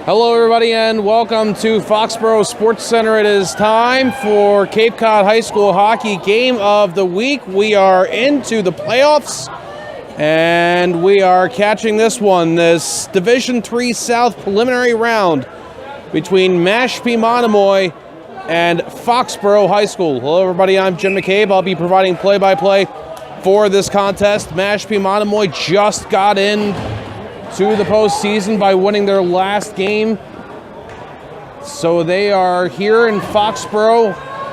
Hello everybody and welcome to Foxboro Sports Center. It is time for Cape Cod High School Hockey Game of the Week. We are into the playoffs and we are catching this one, this Division III South preliminary round between Mashpee Monomoy and Foxboro High School. Hello everybody, I'm Jim McCabe. I'll be providing play-by-play for this contest. Mashpee Monomoy just got in to the postseason by winning their last game. So they are here in Foxboro,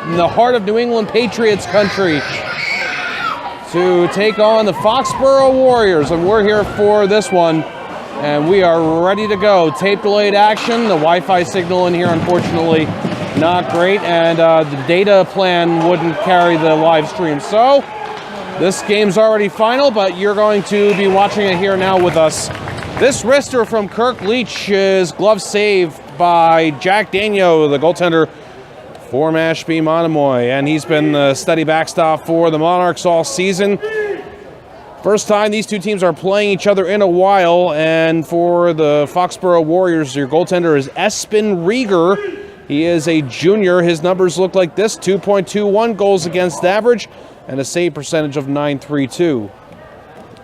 in the heart of New England Patriots country, to take on the Foxboro Warriors. And we're here for this one, and we are ready to go. Tape delayed action. The Wi-Fi signal in here, unfortunately, not great, and the data plan wouldn't carry the live stream. So this game's already final, but you're going to be watching it here now with us. This wrister from Kirk Leach is glove saved by Jack Danio, the goaltender for Mashpee Monomoy, and he's been the steady backstop for the Monarchs all season. First time these two teams are playing each other in a while, and for the Foxboro Warriors, your goaltender is Espen Rieger. He is a junior. His numbers look like this: 2.21 goals against average and a save percentage of .932.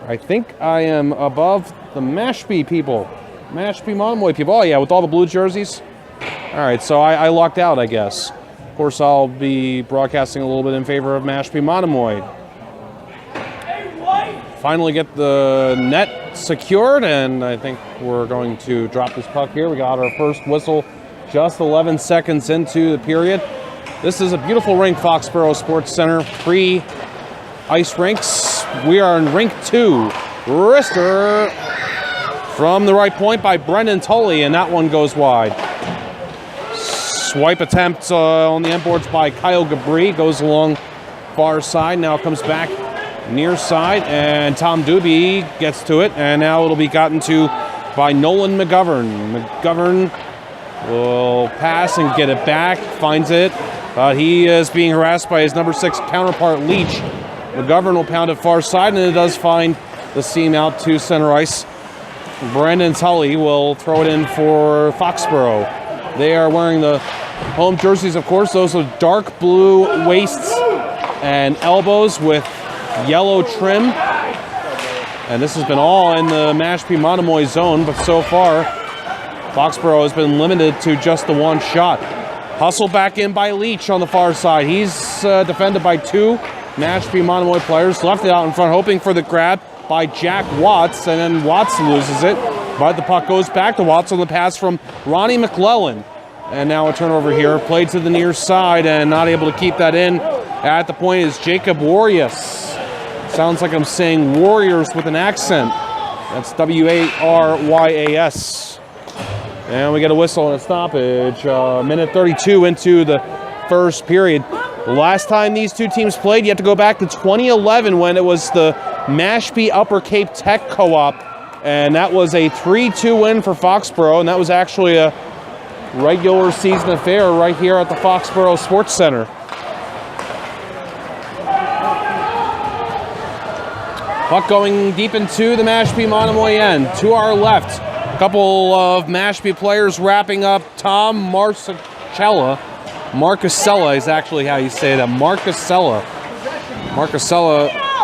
I think I am above the Mashpee people. Mashpee Monomoy people. Oh yeah, with all the blue jerseys. All right, so I lucked out, I guess. Of course, I'll be broadcasting a little bit in favor of Mashpee Monomoy. Finally get the net secured, and I think we're going to drop this puck here. We got our first whistle just 11 seconds into the period. This is a beautiful rink, Foxboro Sports Center. Pre-ice rinks. We are in rink 2. Wrister from the right point by Brendan Tully, and that one goes wide. Swipe attempt on the end boards by Kyle Gabri, goes along far side, now comes back near side, and Tom Doobie gets to it, and now it'll be gotten to by Nolan McGovern. McGovern will pass and get it back, finds it, but he is being harassed by his number 6 counterpart, Leach. McGovern will pound it far side, and it does find the seam out to center ice. Brandon Tully will throw it in for Foxboro. They are wearing the home jerseys, of course. Those are dark blue waists and elbows with yellow trim. And this has been all in the Mashpee Monomoy zone, but so far, Foxboro has been limited to just the one shot. Hustle back in by Leach on the far side. He's defended by 2 Mashpee Monomoy players. Left it out in front, hoping for the grab by Jack Watts, and then Watts loses it. But the puck goes back to Watts on the pass from Ronnie McClellan. And now a turnover here, played to the near side and not able to keep that in. At the point is Jacob Warias. Sounds like I'm saying Warriors with an accent. That's W-A-R-Y-A-S. And we get a whistle and a stoppage. Minute 32 into the first period. The last time these two teams played, you have to go back to 2011 when it was the Mashpee Upper Cape Tech Co-op, and that was a 3-2 win for Foxboro, and that was actually a regular season affair right here at the Foxboro Sports Center. Puck going deep into the Mashpee Monomoy end. To our left, a couple of Mashpee players wrapping up. Tom Marcusella is actually how you say that. Marcusella,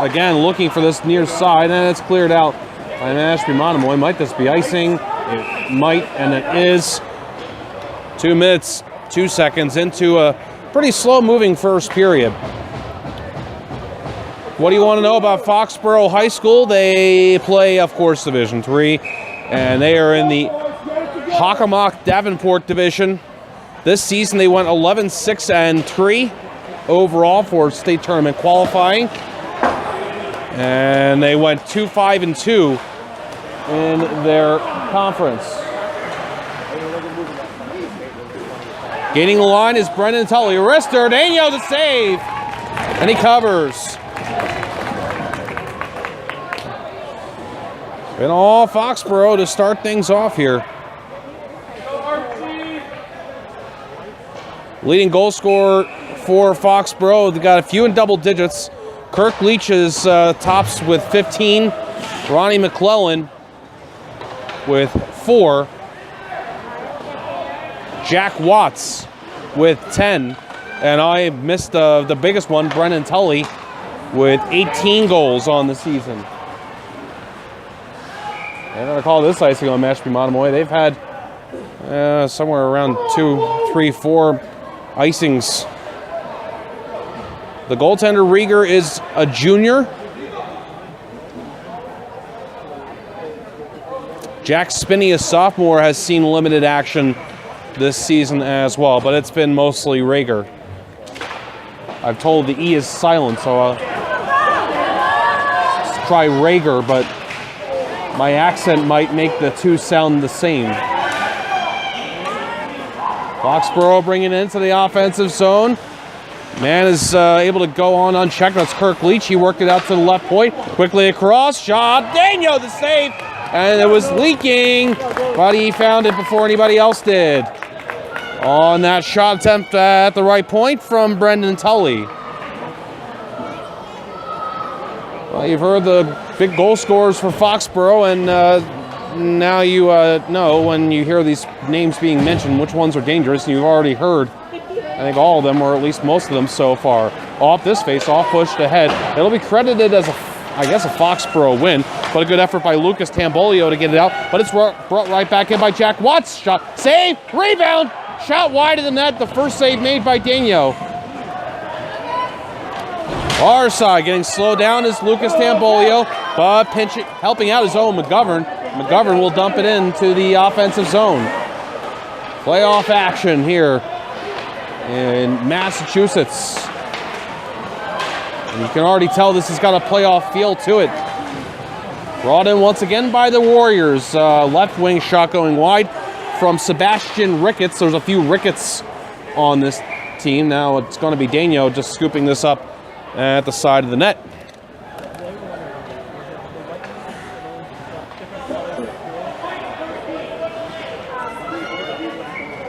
again, looking for this near side, and it's cleared out by Mashpee Monomoy. Might this be icing? It might, and it is. 2 minutes, 2 seconds into a pretty slow-moving first period. What do you want to know about Foxboro High School? They play, of course, Division III, and they are in the Hockomock Davenport Division. This season, they went 11-6-3 overall for state tournament qualifying. And they went 2-5-2 in their conference. Gaining the line is Brendan Tully. Wrister, Daniel to save. And he covers. And all Foxboro to start things off here. Leading goal scorer for Foxboro. They got a few in double digits. Kirk Leach is tops with 15. Ronnie McClellan with 4. Jack Watts with 10. And I missed the biggest one, Brendan Tully, with 18 goals on the season. They're going to call this icing on Mashpee Monomoy. They've had somewhere around 2, 3, 4 icings. The goaltender, Rieger, is a junior. Jack Spinney, a sophomore, has seen limited action this season as well, but it's been mostly Rieger. I've told the E is silent, so I'll try Rieger, but my accent might make the two sound the same. Foxboro bringing it into the offensive zone. Man is able to go on unchecked. That's Kirk Leach. He worked it out to the left point. Quickly across. Shot. Daniel the save. And it was leaking, but he found it before anybody else did. On that shot attempt at the right point from Brendan Tully. Well, you've heard the big goal scorers for Foxboro, and now you know when you hear these names being mentioned which ones are dangerous, and you've already heard, I think, all of them, or at least most of them so far. Off this face-off, pushed ahead. It'll be credited as I guess a Foxboro win, but a good effort by Lucas Tambolio to get it out, but it's brought right back in by Jack Watts. Shot, save, rebound, shot wide of the net, the first save made by Daniel. Our side getting slowed down is Lucas Tambolio, but helping out his own McGovern. McGovern will dump it into the offensive zone. Playoff action here in Massachusetts. And you can already tell this has got a playoff feel to it. Brought in once again by the Warriors. Left wing shot going wide from Sebastian Ricketts. There's a few Ricketts on this team. Now it's going to be Daniel just scooping this up at the side of the net.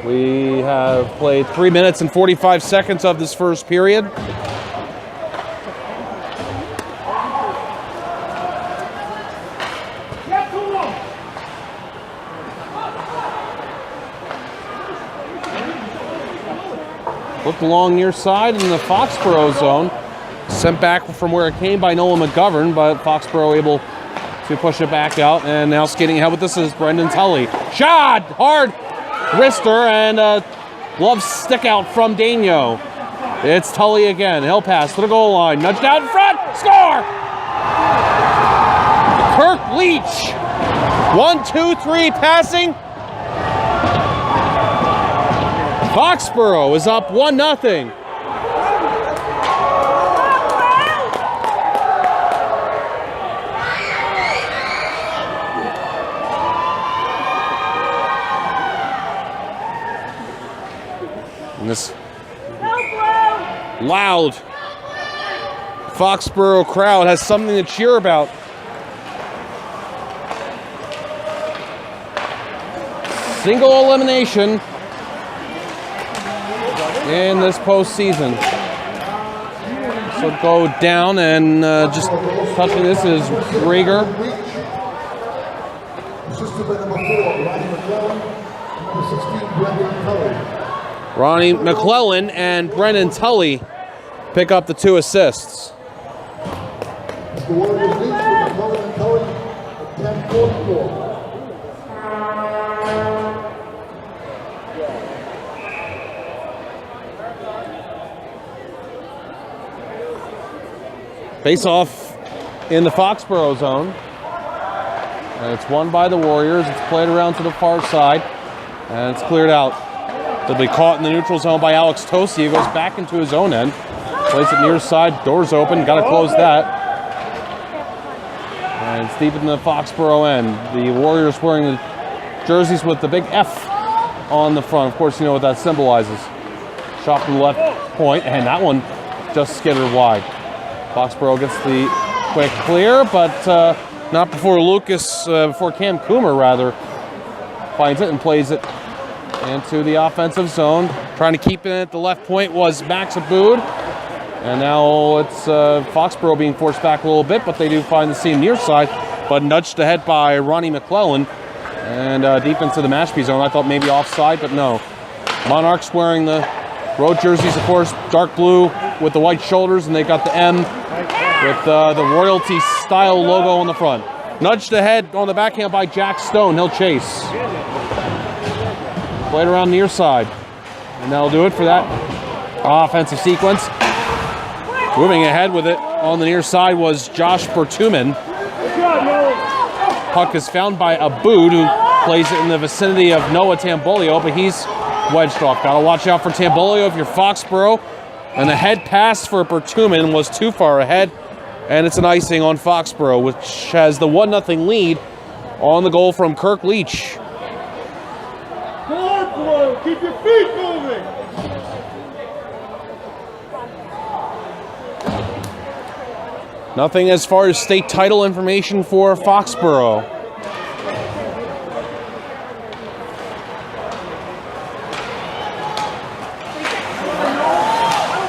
We have played 3 minutes and 45 seconds of this first period. Looked along near side in the Foxboro zone. Sent back from where it came by Nolan McGovern, but Foxboro able to push it back out. And now skating ahead with this is Brendan Tully. Shot! Hard! Wrister and glove stick out from Daniel. It's Tully again. He'll pass to the goal line. Nudged out in front. Score! Kirk Leach. 1-2-3 passing. Foxboro is up 1-0. And this loud Foxboro crowd has something to cheer about. Single elimination in this postseason. This will go down, and just touching this is Rieger. Ronnie McClellan and Brendan Tully pick up the 2 assists. Face off in the Foxboro zone. And it's won by the Warriors. It's played around to the far side, and it's cleared out. They'll be caught in the neutral zone by Alex Tosi. He goes back into his own end. Plays it near side. Doors open. Got to close that. And it's deep in the Foxboro end. The Warriors wearing the jerseys with the big F on the front. Of course, you know what that symbolizes. Shot from the left point, and that one just skittered wide. Foxboro gets the quick clear, but not before before Cam Coomer, rather, finds it and plays it into the offensive zone. Trying to keep it at the left point was Max Abood. And now it's Foxboro being forced back a little bit, but they do find the seam near side, but nudged ahead by Ronnie McClellan. And deep into the Mashpee zone. I thought maybe offside, but no. Monarchs wearing the road jerseys, of course, dark blue with the white shoulders, and they got the M with the royalty style logo on the front. Nudged ahead on the backhand by Jack Stone. He'll chase. Played around near side. And that'll do it for that offensive sequence. Moving ahead with it on the near side was Josh Bertuman. Puck is found by Abood, who plays it in the vicinity of Noah Tambolio, but he's wedged off. Gotta watch out for Tambolio if you're Foxboro. And the head pass for Bertuman was too far ahead. And it's an icing on Foxboro, which has the 1-0 lead on the goal from Kirk Leach. Keep your feet moving. Nothing as far as state title information for Foxboro.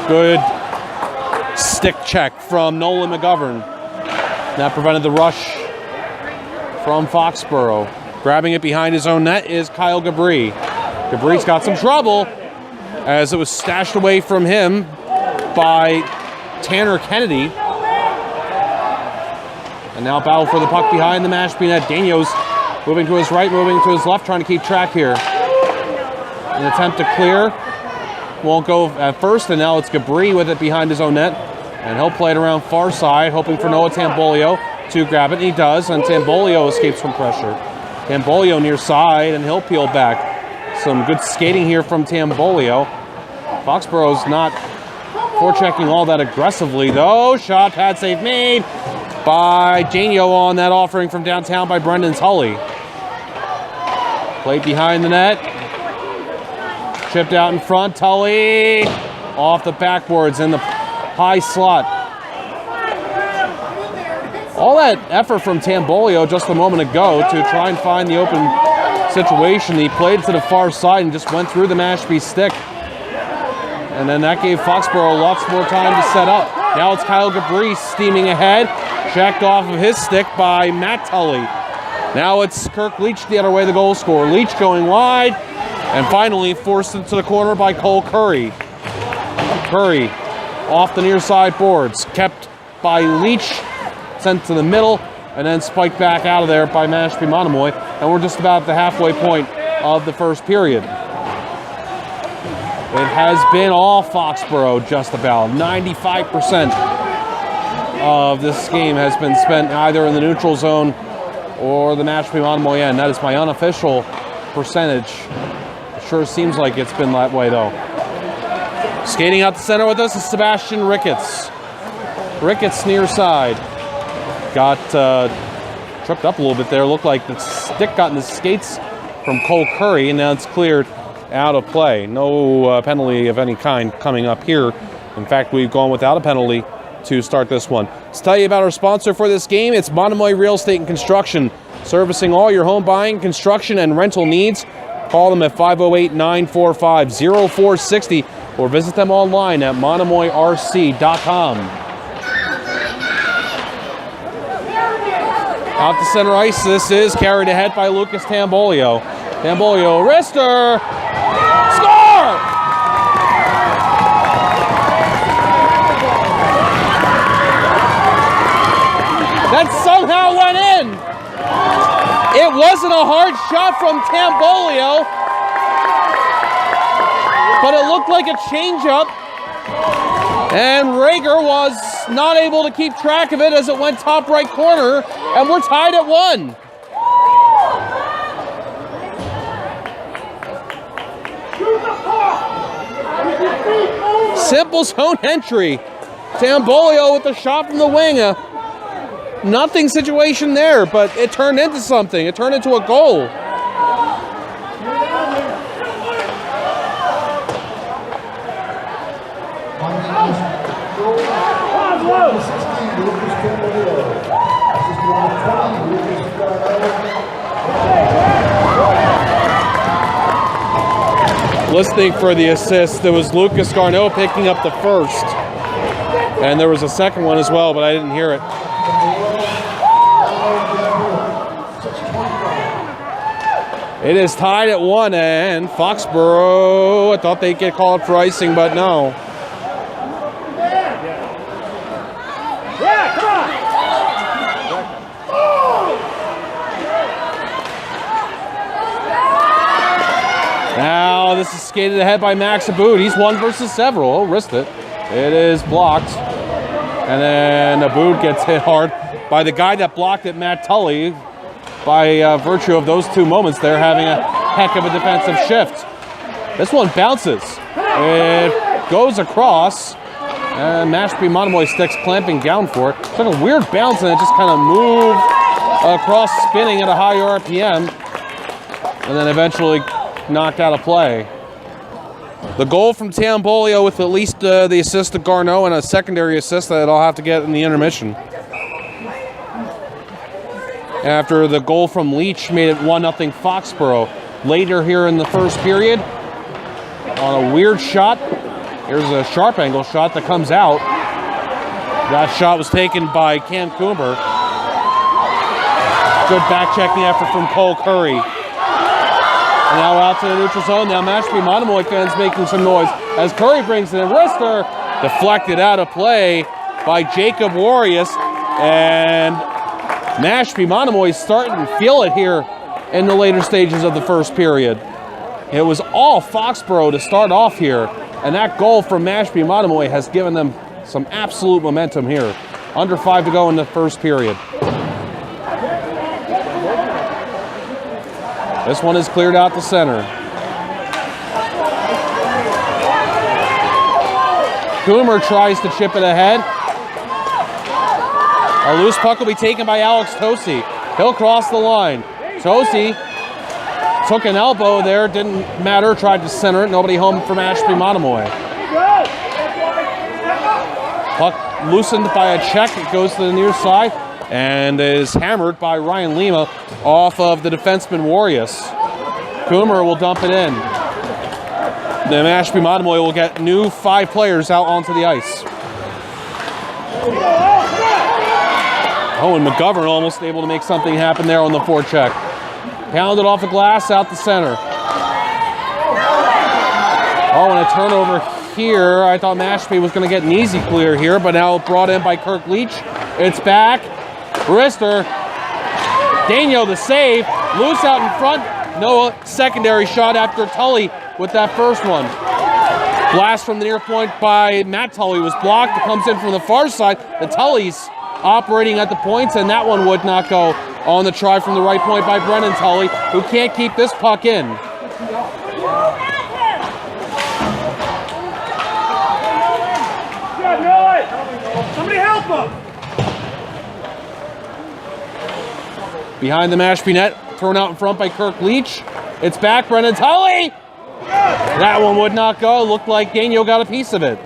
Good stick check from Nolan McGovern. That prevented the rush from Foxboro. Grabbing it behind his own net is Kyle Gabri. Gabri's got some trouble as it was stashed away from him by Tanner Kennedy. And now battle for the puck behind the Mashpee net. Daniels moving to his right, moving to his left, trying to keep track here. An attempt to clear. Won't go at first, and now it's Gabri with it behind his own net. And he'll play it around far side, hoping for Noah Tambolio to grab it, and he does, and Tambolio escapes from pressure. Tambolio near side, and he'll peel back. Some good skating here from Tambolio. Foxboro's not forechecking all that aggressively, though. Shot, pad save made by Janio on that offering from downtown by Brendan Tully. Played behind the net. Chipped out in front. Tully off the backboards in the high slot. All that effort from Tambolio just a moment ago to try and find the open situation. He played to the far side and just went through the Mashpee stick. And then that gave Foxboro lots more time to set up. Now it's Kyle Gabri steaming ahead. Checked off of his stick by Matt Tully. Now it's Kirk Leach the other way, the goal scorer. Leach going wide. And finally forced into the corner by Cole Curry. Curry off the near side boards. Kept by Leach. Sent to the middle. And then spiked back out of there by Mashpee Monomoy. And we're just about at the halfway point of the first period. It has been all Foxboro just about. 95% of this game has been spent either in the neutral zone or the Mashpee Monomoy end. That is my unofficial percentage. It sure seems like it's been that way though. Skating out the center with us is Sebastian Ricketts. Ricketts near side. Got tripped up a little bit there. Looked like the stick got in the skates from Cole Curry, and now it's cleared out of play. No penalty of any kind coming up here. In fact, we've gone without a penalty to start this one. Let's tell you about our sponsor for this game. It's Monomoy Real Estate and Construction, servicing all your home buying, construction, and rental needs. Call them at 508-945-0460 or visit them online at monomoyrc.com. Out to center ice, this is carried ahead by Lucas Tambolio. Tambolio, wrister, score! That somehow went in. It wasn't a hard shot from Tambolio, but it looked like a changeup. And Rager was not able to keep track of it as it went top right corner, and we're tied at 1. Simple zone entry. Tambolio with the shot from the wing. Nothing situation there, but it turned into something. It turned into a goal. Listening for the assist, there was Lucas Garneau picking up the first. And there was a second one as well, but I didn't hear it. It is tied at 1, and Foxboro, I thought they'd get called for icing, but no. Yeah, come on. Now this is skated ahead by Max Abood. He's 1 versus several. He'll wrist it. It is blocked. And then Abood gets hit hard by the guy that blocked it, Matt Tully. By virtue of those 2 moments, they're having a heck of a defensive shift. This one bounces. It goes across. And Mashpee Monomoy sticks clamping down for it. Took a weird bounce and it just kind of moved across, spinning at a high RPM. And then eventually knocked out of play. The goal from Tambolio with at least the assist to Garneau and a secondary assist that I'll have to get in the intermission. After the goal from Leach made it 1-0 Foxboro. Later here in the first period, on a weird shot, here's a sharp angle shot that comes out. That shot was taken by Cam Coomer. Good back checking effort from Cole Curry. And now out to the neutral zone. Now Mashpee Monomoy fans making some noise as Curry brings it in. Wrister deflected out of play by Jacob Warius. And Mashpee Monomoy starting to feel it here in the later stages of the first period. It was all Foxboro to start off here. And that goal from Mashpee Monomoy has given them some absolute momentum here. Under 5 to go in the first period. This one is cleared out to center. Coomer tries to chip it ahead. A loose puck will be taken by Alex Tosi. He'll cross the line. Tosi took an elbow there, didn't matter, tried to center it. Nobody home for Mashpee Monomoy. Puck loosened by a check. It goes to the near side and is hammered by Ryan Lima off of the defenseman Warius. Coomer will dump it in. The Mashpee Monomoy will get new 5 players out onto the ice. Oh, and McGovern almost able to make something happen there on the forecheck. Pounded off the glass out the center. Oh, and a turnover here. I thought Mashpee was going to get an easy clear here, but now brought in by Kirk Leach. It's back. Wrister. Daniel the save. Loose out in front. No secondary shot after Tully with that first one. Blast from the near point by Matt Tully was blocked. It comes in from the far side. The Tullys operating at the points, and that one would not go on the try from the right point by Brennan Tully, who can't keep this puck in. Somebody help him! Behind the Mashpee net, thrown out in front by Kirk Leach. It's back, Brennan Tully! That one would not go. Looked like Daniel got a piece of it.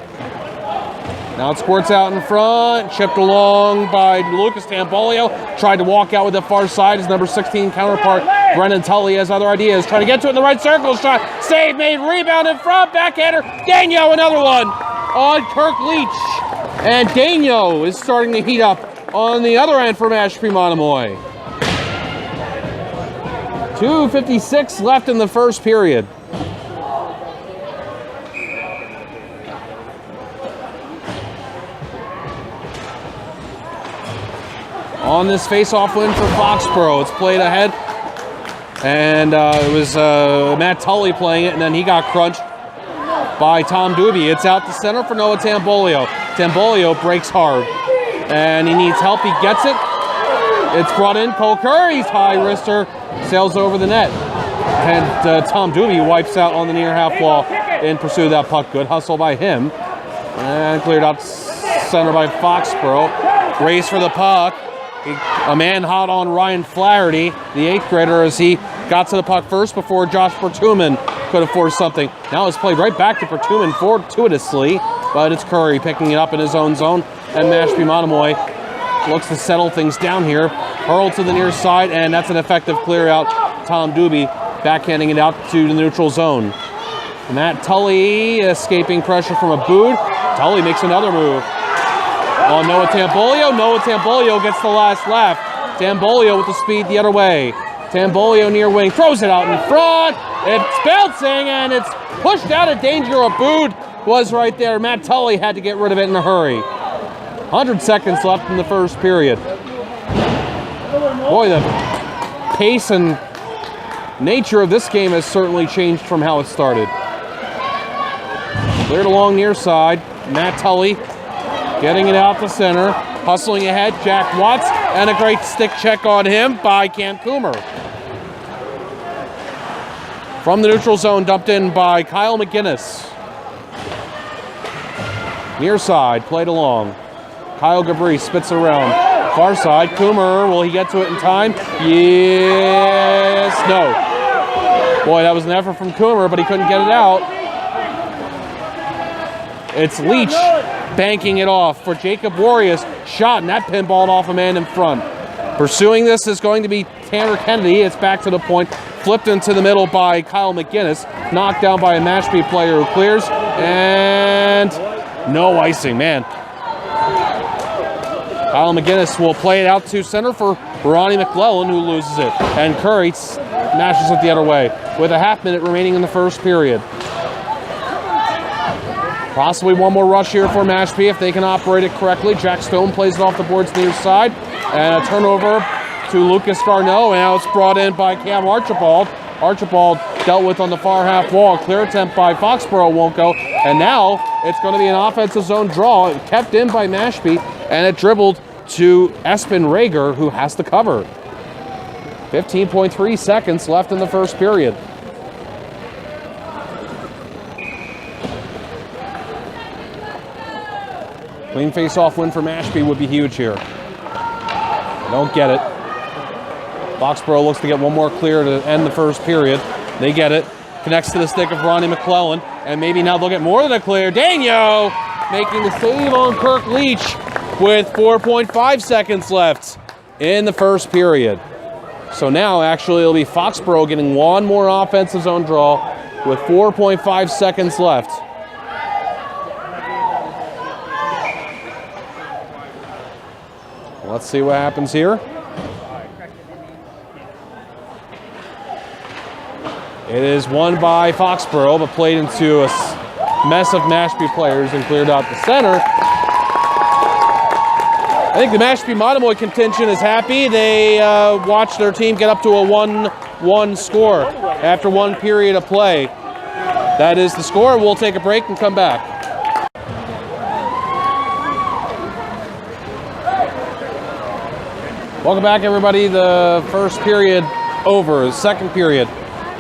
Now it squirts out in front, chipped along by Lucas Tambolio. Tried to walk out with the far side. His number 16 counterpart, Brennan Tully, has other ideas. Trying to get to it in the right circle. Shot, save made, rebound in front, backhander. Daniel, another one on Kirk Leach. And Daniel is starting to heat up on the other end for Mashpee Monomoy. 2:56 left in the first period. On this face-off win for Foxboro, it's played ahead, and it was Matt Tully playing it, and then he got crunched by Tom Doobie. It's out to center for Noah Tambolio. Tambolio breaks hard, and he needs help. He gets it. It's brought in. Cole Curry's high wrister sails over the net, and Tom Doobie wipes out on the near half wall in pursuit of that puck. Good hustle by him, and cleared out center by Foxboro. Race for the puck. A man hot on Ryan Flaherty, the 8th grader, as he got to the puck first before Josh Bertuman could have forced something. Now it's played right back to Bertuman fortuitously, but it's Curry picking it up in his own zone, and Mashpee Monomoy looks to settle things down here. Hurled to the near side, and that's an effective clear out. Tom Doobie backhanding it out to the neutral zone. Matt Tully escaping pressure from Abood. Tully makes another move. On Noah Tambolio. Noah Tambolio gets the last laugh. Tambolio with the speed the other way. Tambolio near wing, throws it out in front. It's bouncing and it's pushed out of danger. Abood was right there. Matt Tully had to get rid of it in a hurry. 100 seconds left in the first period. Boy, the pace and nature of this game has certainly changed from how it started. Cleared along near side. Matt Tully getting it out to center. Hustling ahead, Jack Watts, and a great stick check on him by Cam Coomer. From the neutral zone, dumped in by Kyle McGinnis. Near side, played along. Kyle Gabri spits around. Far side, Coomer, will he get to it in time? Yes, no. Boy, that was an effort from Coomer, but he couldn't get it out. It's Leach banking it off for Jacob Warriors. Shot, and that pinballed off a man in front. Pursuing this is going to be Tanner Kennedy. It's back to the point. Flipped into the middle by Kyle McGinnis. Knocked down by a Mashpee player who clears. And no icing, man. Kyle McGinnis will play it out to center for Ronnie McClellan, who loses it. And Curry smashes it the other way with a half minute remaining in the first period. Possibly one more rush here for Mashpee if they can operate it correctly. Jack Stone plays it off the boards near side. And a turnover to Lucas Garneau. And now it's brought in by Cam Archibald. Archibald dealt with on the far half wall. Clear attempt by Foxboro won't go. And now it's going to be an offensive zone draw. It kept in by Mashpee. And it dribbled to Espen Rager, who has to cover. 15.3 seconds left in the first period. Clean face-off win for Mashpee would be huge here. Don't get it. Foxboro looks to get one more clear to end the first period. They get it. Connects to the stick of Ronnie McClellan. And maybe now they'll get more than a clear. Daniel making the save on Kirk Leach with 4.5 seconds left in the first period. So now actually it'll be Foxboro getting one more offensive zone draw with 4.5 seconds left. Let's see what happens here. It is won by Foxboro, but played into a mess of Mashpee players and cleared out the center. I think the Mashpee Monomoy contingent is happy. They watched their team get up to a 1-1 score after one period of play. That is the score. We'll take a break and come back. Welcome back, everybody. The first period over. The second period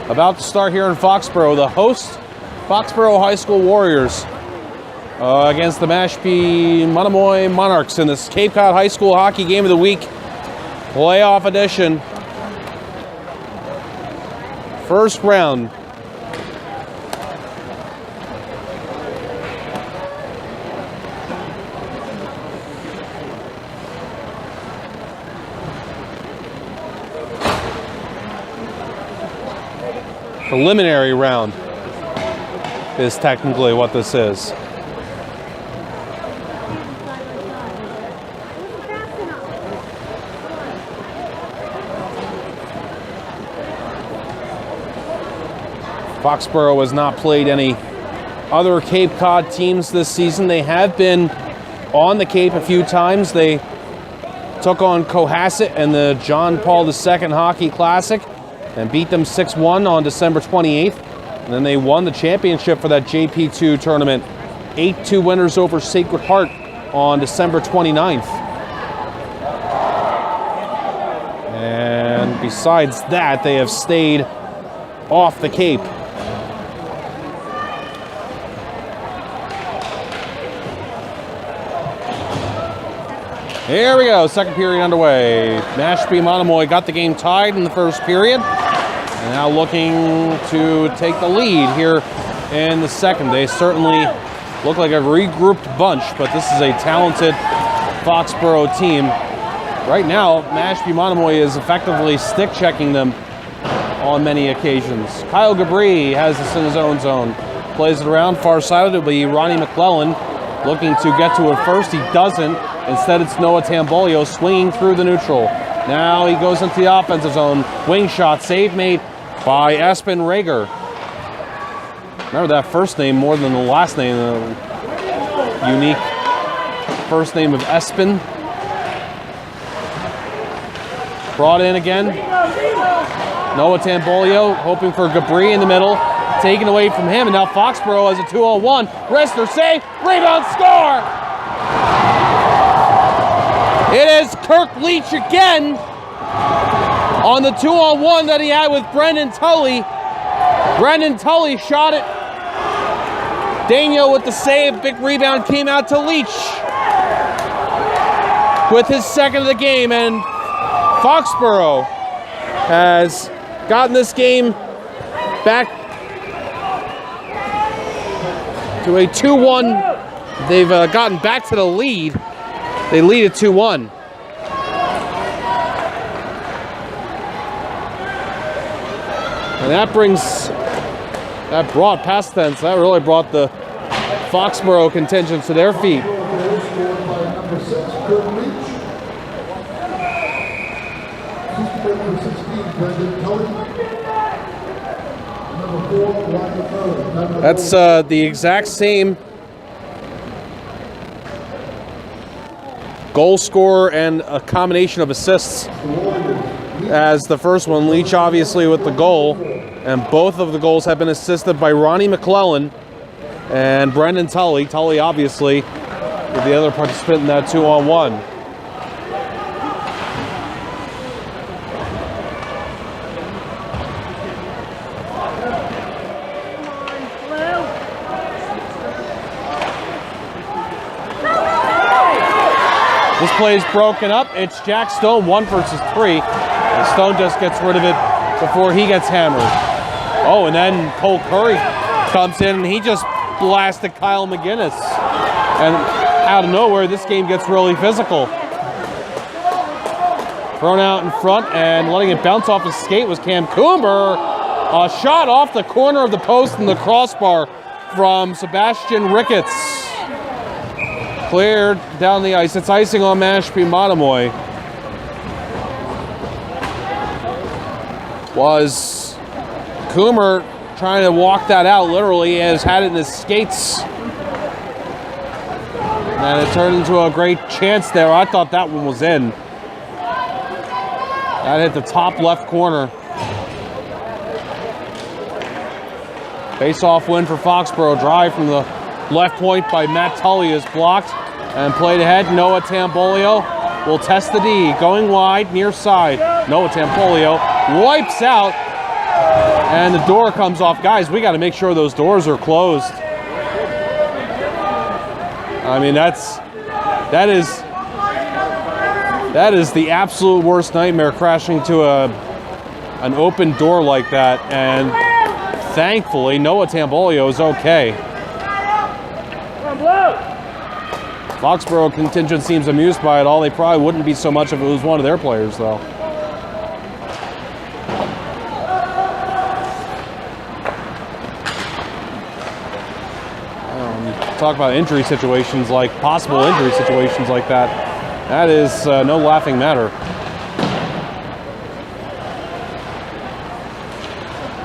about to start here in Foxboro. The host, Foxboro High School Warriors, against the Mashpee Monomoy Monarchs in this Cape Cod High School Hockey Game of the Week playoff edition. First round. Preliminary round is technically what this is. Foxboro has not played any other Cape Cod teams this season. They have been on the Cape a few times. They took on Cohasset in the John Paul II Hockey Classic and beat them 6-1 on December 28th. And then they won the championship for that JP2 tournament. 8-2 winners over Sacred Heart on December 29th. And besides that, they have stayed off the Cape. Here we go, second period underway. Mashpee Monomoy got the game tied in the first period. And now looking to take the lead here in the second. They certainly look like a regrouped bunch, but this is a talented Foxboro team. Right now, Mashpee Monomoy is effectively stick checking them on many occasions. Kyle Gabri has this in his own zone. Plays it around, far side. It'll be Ronnie McClellan looking to get to it first. He doesn't. Instead, it's Noah Tambolio swinging through the neutral. Now he goes into the offensive zone. Wing shot, save made by Espen Rager. Remember that first name more than the last name. Unique first name of Espen. Brought in again. Noah Tambolio hoping for Gabri in the middle. Taken away from him, and now Foxboro has a 2-on-1. Wrestler save, rebound, score! It is Kirk Leach again on the 2-on-1 that he had with Brendan Tully. Brendan Tully shot it. Daniel with the save, big rebound came out to Leach with his second of the game, and Foxboro has gotten this game back to a 2-1. They've gotten back to the lead. They lead at 2-1. And that brought past tense. That really brought the Foxboro contingent to their feet. That's the exact same goal scorer and a combination of assists as the first one. Leach obviously with the goal, and both of the goals have been assisted by Ronnie McClellan and Brendan Tully. Tully obviously with the other participant in that 2-on-1. This play is broken up. It's Jack Stone, 1 versus 3. And Stone just gets rid of it before he gets hammered. Oh, and then Cole Curry comes in and he just blasted Kyle McGinnis. And out of nowhere, this game gets really physical. Thrown out in front and letting it bounce off his skate was Cam Coomer. A shot off the corner of the post and the crossbar from Sebastian Ricketts. Cleared down the ice. It's icing on Mashpee Monomoy. Was Coomer trying to walk that out, literally, has had it in his skates. And it turned into a great chance there. I thought that one was in. That hit the top left corner. Face-off win for Foxboro. Drive from the left point by Matt Tully is blocked and played ahead. Noah Tambolio will test the D. Going wide, near side. Noah Tambolio wipes out and the door comes off. Guys, we got to make sure those doors are closed. I mean, that is the absolute worst nightmare, crashing to an open door like that. And thankfully, Noah Tambolio is okay. Foxboro contingent seems amused by it all. They probably wouldn't be so much if it was one of their players, though. Talk about injury situations, like possible injury situations like that. That is no laughing matter.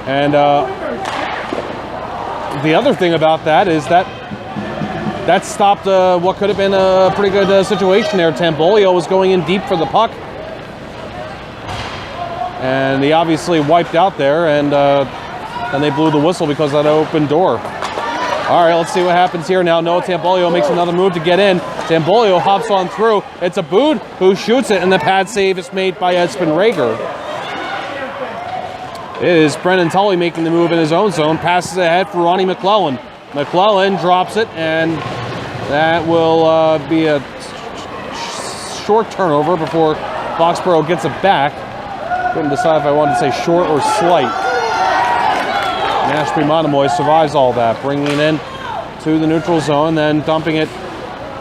And the other thing about that is that stopped what could have been a pretty good situation there. Tambolio was going in deep for the puck. And he obviously wiped out there, and they blew the whistle because of that open door. All right, let's see what happens here now. Noah Tambolio makes another move to get in. Tambolio hops on through. It's Abood who shoots it, and the pad save is made by Espen Rager. It is Brendan Tully making the move in his own zone. Passes ahead for Ronnie McClellan. McClellan drops it, and that will be a short turnover before Foxboro gets it back. Couldn't decide if I wanted to say short or slight. Mashpee Monomoy survives all that, bringing it in to the neutral zone, then dumping it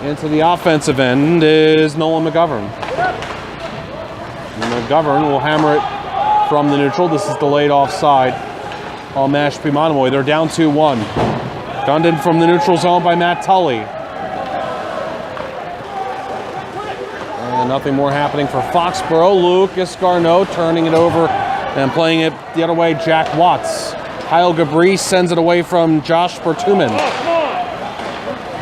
into the offensive end is Nolan McGovern. McGovern will hammer it from the neutral. This is delayed offside on Mashpee Monomoy. They're down 2-1. Gunned in from the neutral zone by Matt Tully. And Nothing more happening for Foxboro. Lucas Garneau turning it over and playing it the other way, Jack Watts. Kyle Gabri sends it away from Josh Bertuman.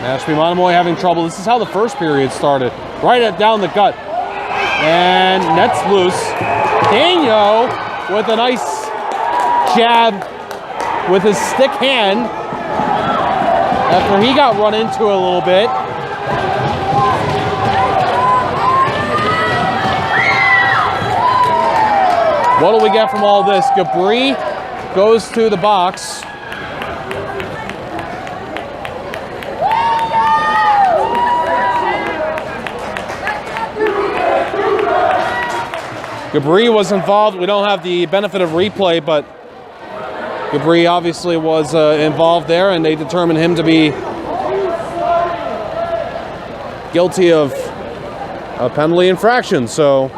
Mashpee Monomoy having trouble. This is how the first period started. Right down the gut. And net's loose. Daniel with a nice jab with his stick hand after he got run into a little bit. What do we get from all this? Gabri goes to the box. Gabri was involved. We don't have the benefit of replay, but Gabri obviously was involved there, and they determined him to be guilty of a penalty infraction. So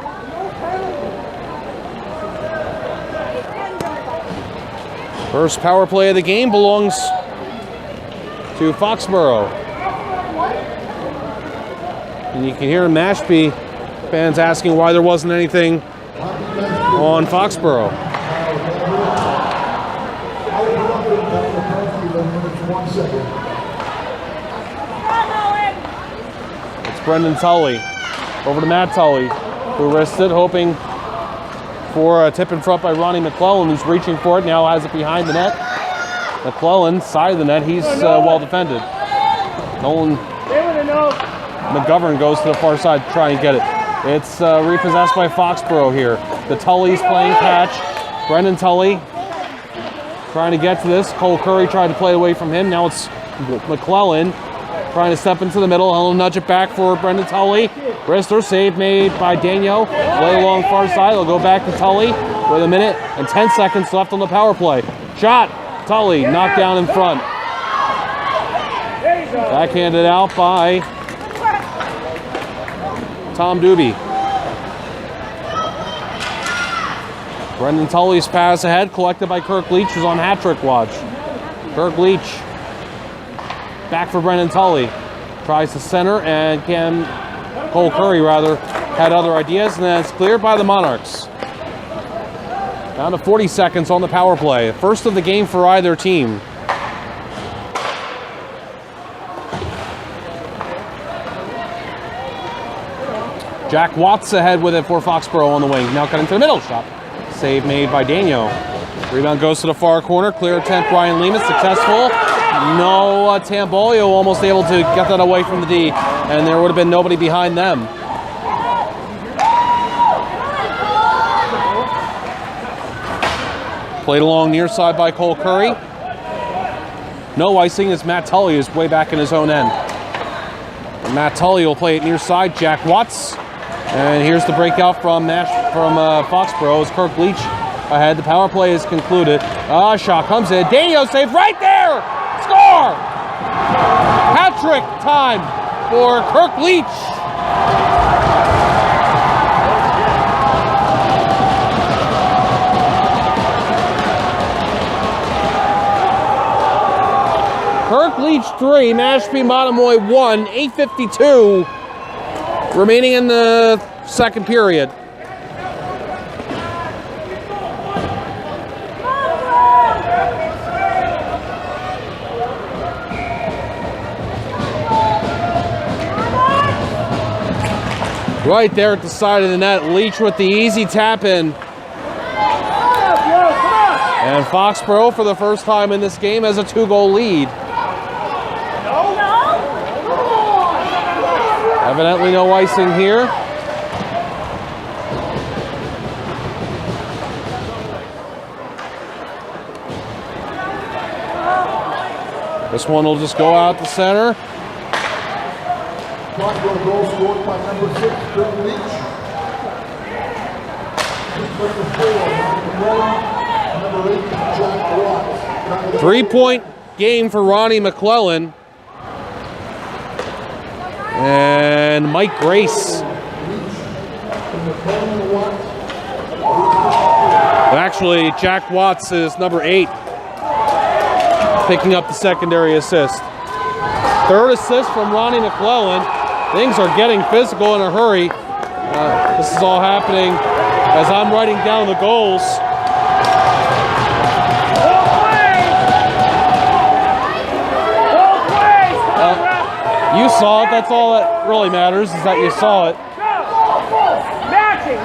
first power play of the game belongs to Foxboro. And you can hear Mashpee fans asking why there wasn't anything on Foxboro. It's Brendan Tully over to Matt Tully, who risked it, hoping for a tip in front by Ronnie McClellan, who's reaching for it, now has it behind the net. McClellan, side of the net, he's well defended. Nolan McGovern goes to the far side to try and get it. It's repossessed by Foxboro here. The Tully's playing catch. Brendan Tully trying to get to this. Cole Curry tried to play away from him. Now it's McClellan trying to step into the middle. He'll nudge it back for Brendan Tully. Wrister save made by Daniel. Play along far side. They'll go back to Tully with 1 minute and 10 seconds left on the power play. Shot. Tully knocked down in front. Backhanded out by Tom Doobie. Brendan Tully's pass ahead, collected by Kirk Leach, who's on hat-trick watch. Kirk Leach back for Brendan Tully. Tries to center, and Cole Curry had other ideas, and then it's cleared by the Monarchs. Down to 40 seconds on the power play. First of the game for either team. Jack Watts ahead with it for Foxboro on the wing. Now cutting to the middle. Shot. Save made by Daniel. Rebound goes to the far corner. Clear attempt, Brian Lemus, successful. No, Tambolio almost able to get that away from the D, and there would have been nobody behind them. Played along near side by Cole Curry. No icing as Matt Tully is way back in his own end. And Matt Tully will play it near side. Jack Watts. And here's the breakout from Foxboro as Kirk Leach ahead. The power play is concluded. Shot comes in. Daniel save right there. Score! Hat-trick time for Kirk Leach. Kirk Leach 3, Mashpee Monomoy 1, 8:52 remaining in the second period. Right there at the side of the net, Leach with the easy tap in. And Foxboro, for the first time in this game, has a 2-goal lead. Evidently no icing here. This one will just go out the center. Foxboro goal scored by number 6, Kirk Leach. Number 8, Jack Watts. 3-point game for Ronnie McClellan. And Mike Grace. Actually, Jack Watts is number 8, picking up the secondary assist. Third assist from Ronnie McClellan. Things are getting physical in a hurry. This is all happening as I'm writing down the goals. You saw it. That's all that really matters, is that you saw it. Matching.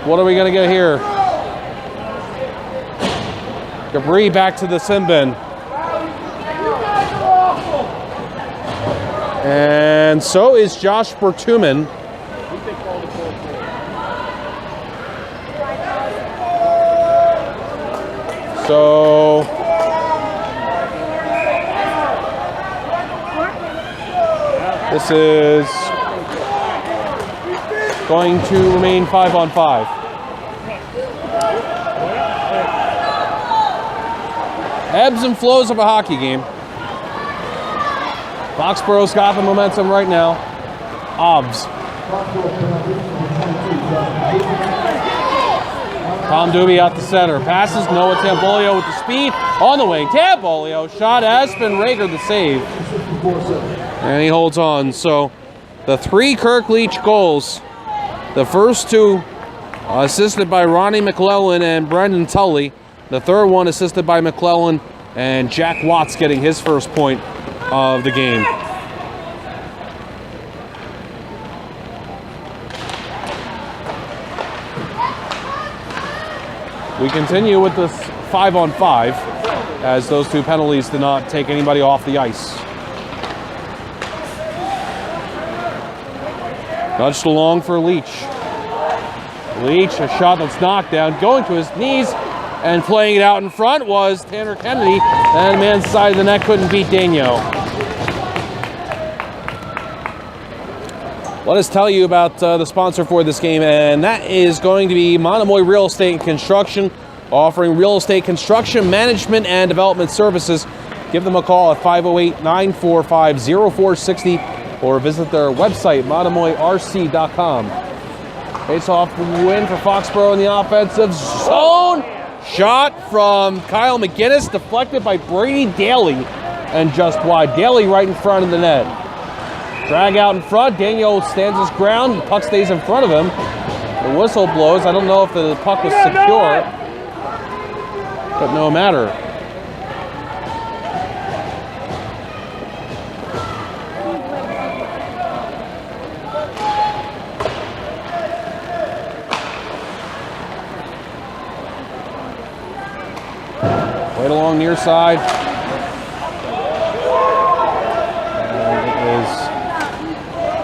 What are we going to get here? Debris back to the sin bin. And so is Josh Bertuman. So this is going to remain 5-on-5. Ebbs and flows of a hockey game. Foxboro's got the momentum right now. Obs. Tom Doobie out the center. Passes Noah Tambolio with the speed on the wing. Tambolio shot Aspen Rager the save. And he holds on. So the 3 Kirk Leach goals. The first 2 assisted by Ronnie McClellan and Brendan Tully. The third one assisted by McClellan and Jack Watts getting his first point of the game. We continue with this 5-on-5 as those 2 penalties did not take anybody off the ice. Nudged along for Leach. Leach, a shot that's knocked down, going to his knees and playing it out in front was Tanner Kennedy, and the man's side of the net couldn't beat Daniel. Let us tell you about the sponsor for this game, and that is going to be Monomoy Real Estate and Construction, offering real estate construction, management, and development services. Give them a call at 508-945-0460 or visit their website, monomoyrc.com. Face-off win for Foxboro in the offensive zone. Shot from Kyle McGinnis, deflected by Brady Daly, and just wide. Daly right in front of the net. Drag out in front. Daniel stands his ground. The puck stays in front of him. The whistle blows. I don't know if the puck was secure, but no matter. Right along near side. And it is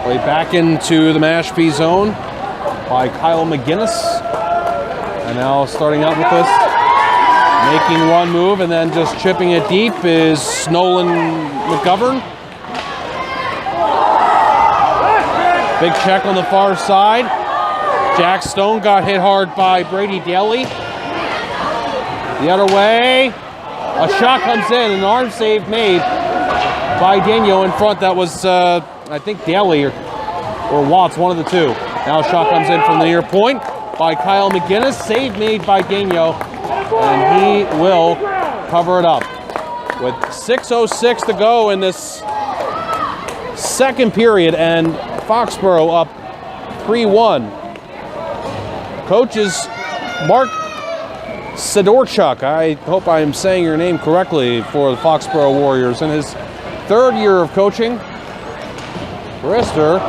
played back into the Mashpee zone by Kyle McGinnis. And now starting out with this, making one move and then just chipping it deep is Nolan McGovern. Big check on the far side. Jack Stone got hit hard by Brady Daly. The other way. A shot comes in, an arm save made by Daniel in front. That was, I think, Daly or Watts, one of the 2. Now a shot comes in from the near point by Kyle McGinnis. Save made by Daniel, and he will cover it up. With 6:06 to go in this second period, and Foxboro up 3-1. Coaches Mark Sidorchuk, I hope I'm saying your name correctly, for the Foxboro Warriors. In his 3rd year of coaching, Brister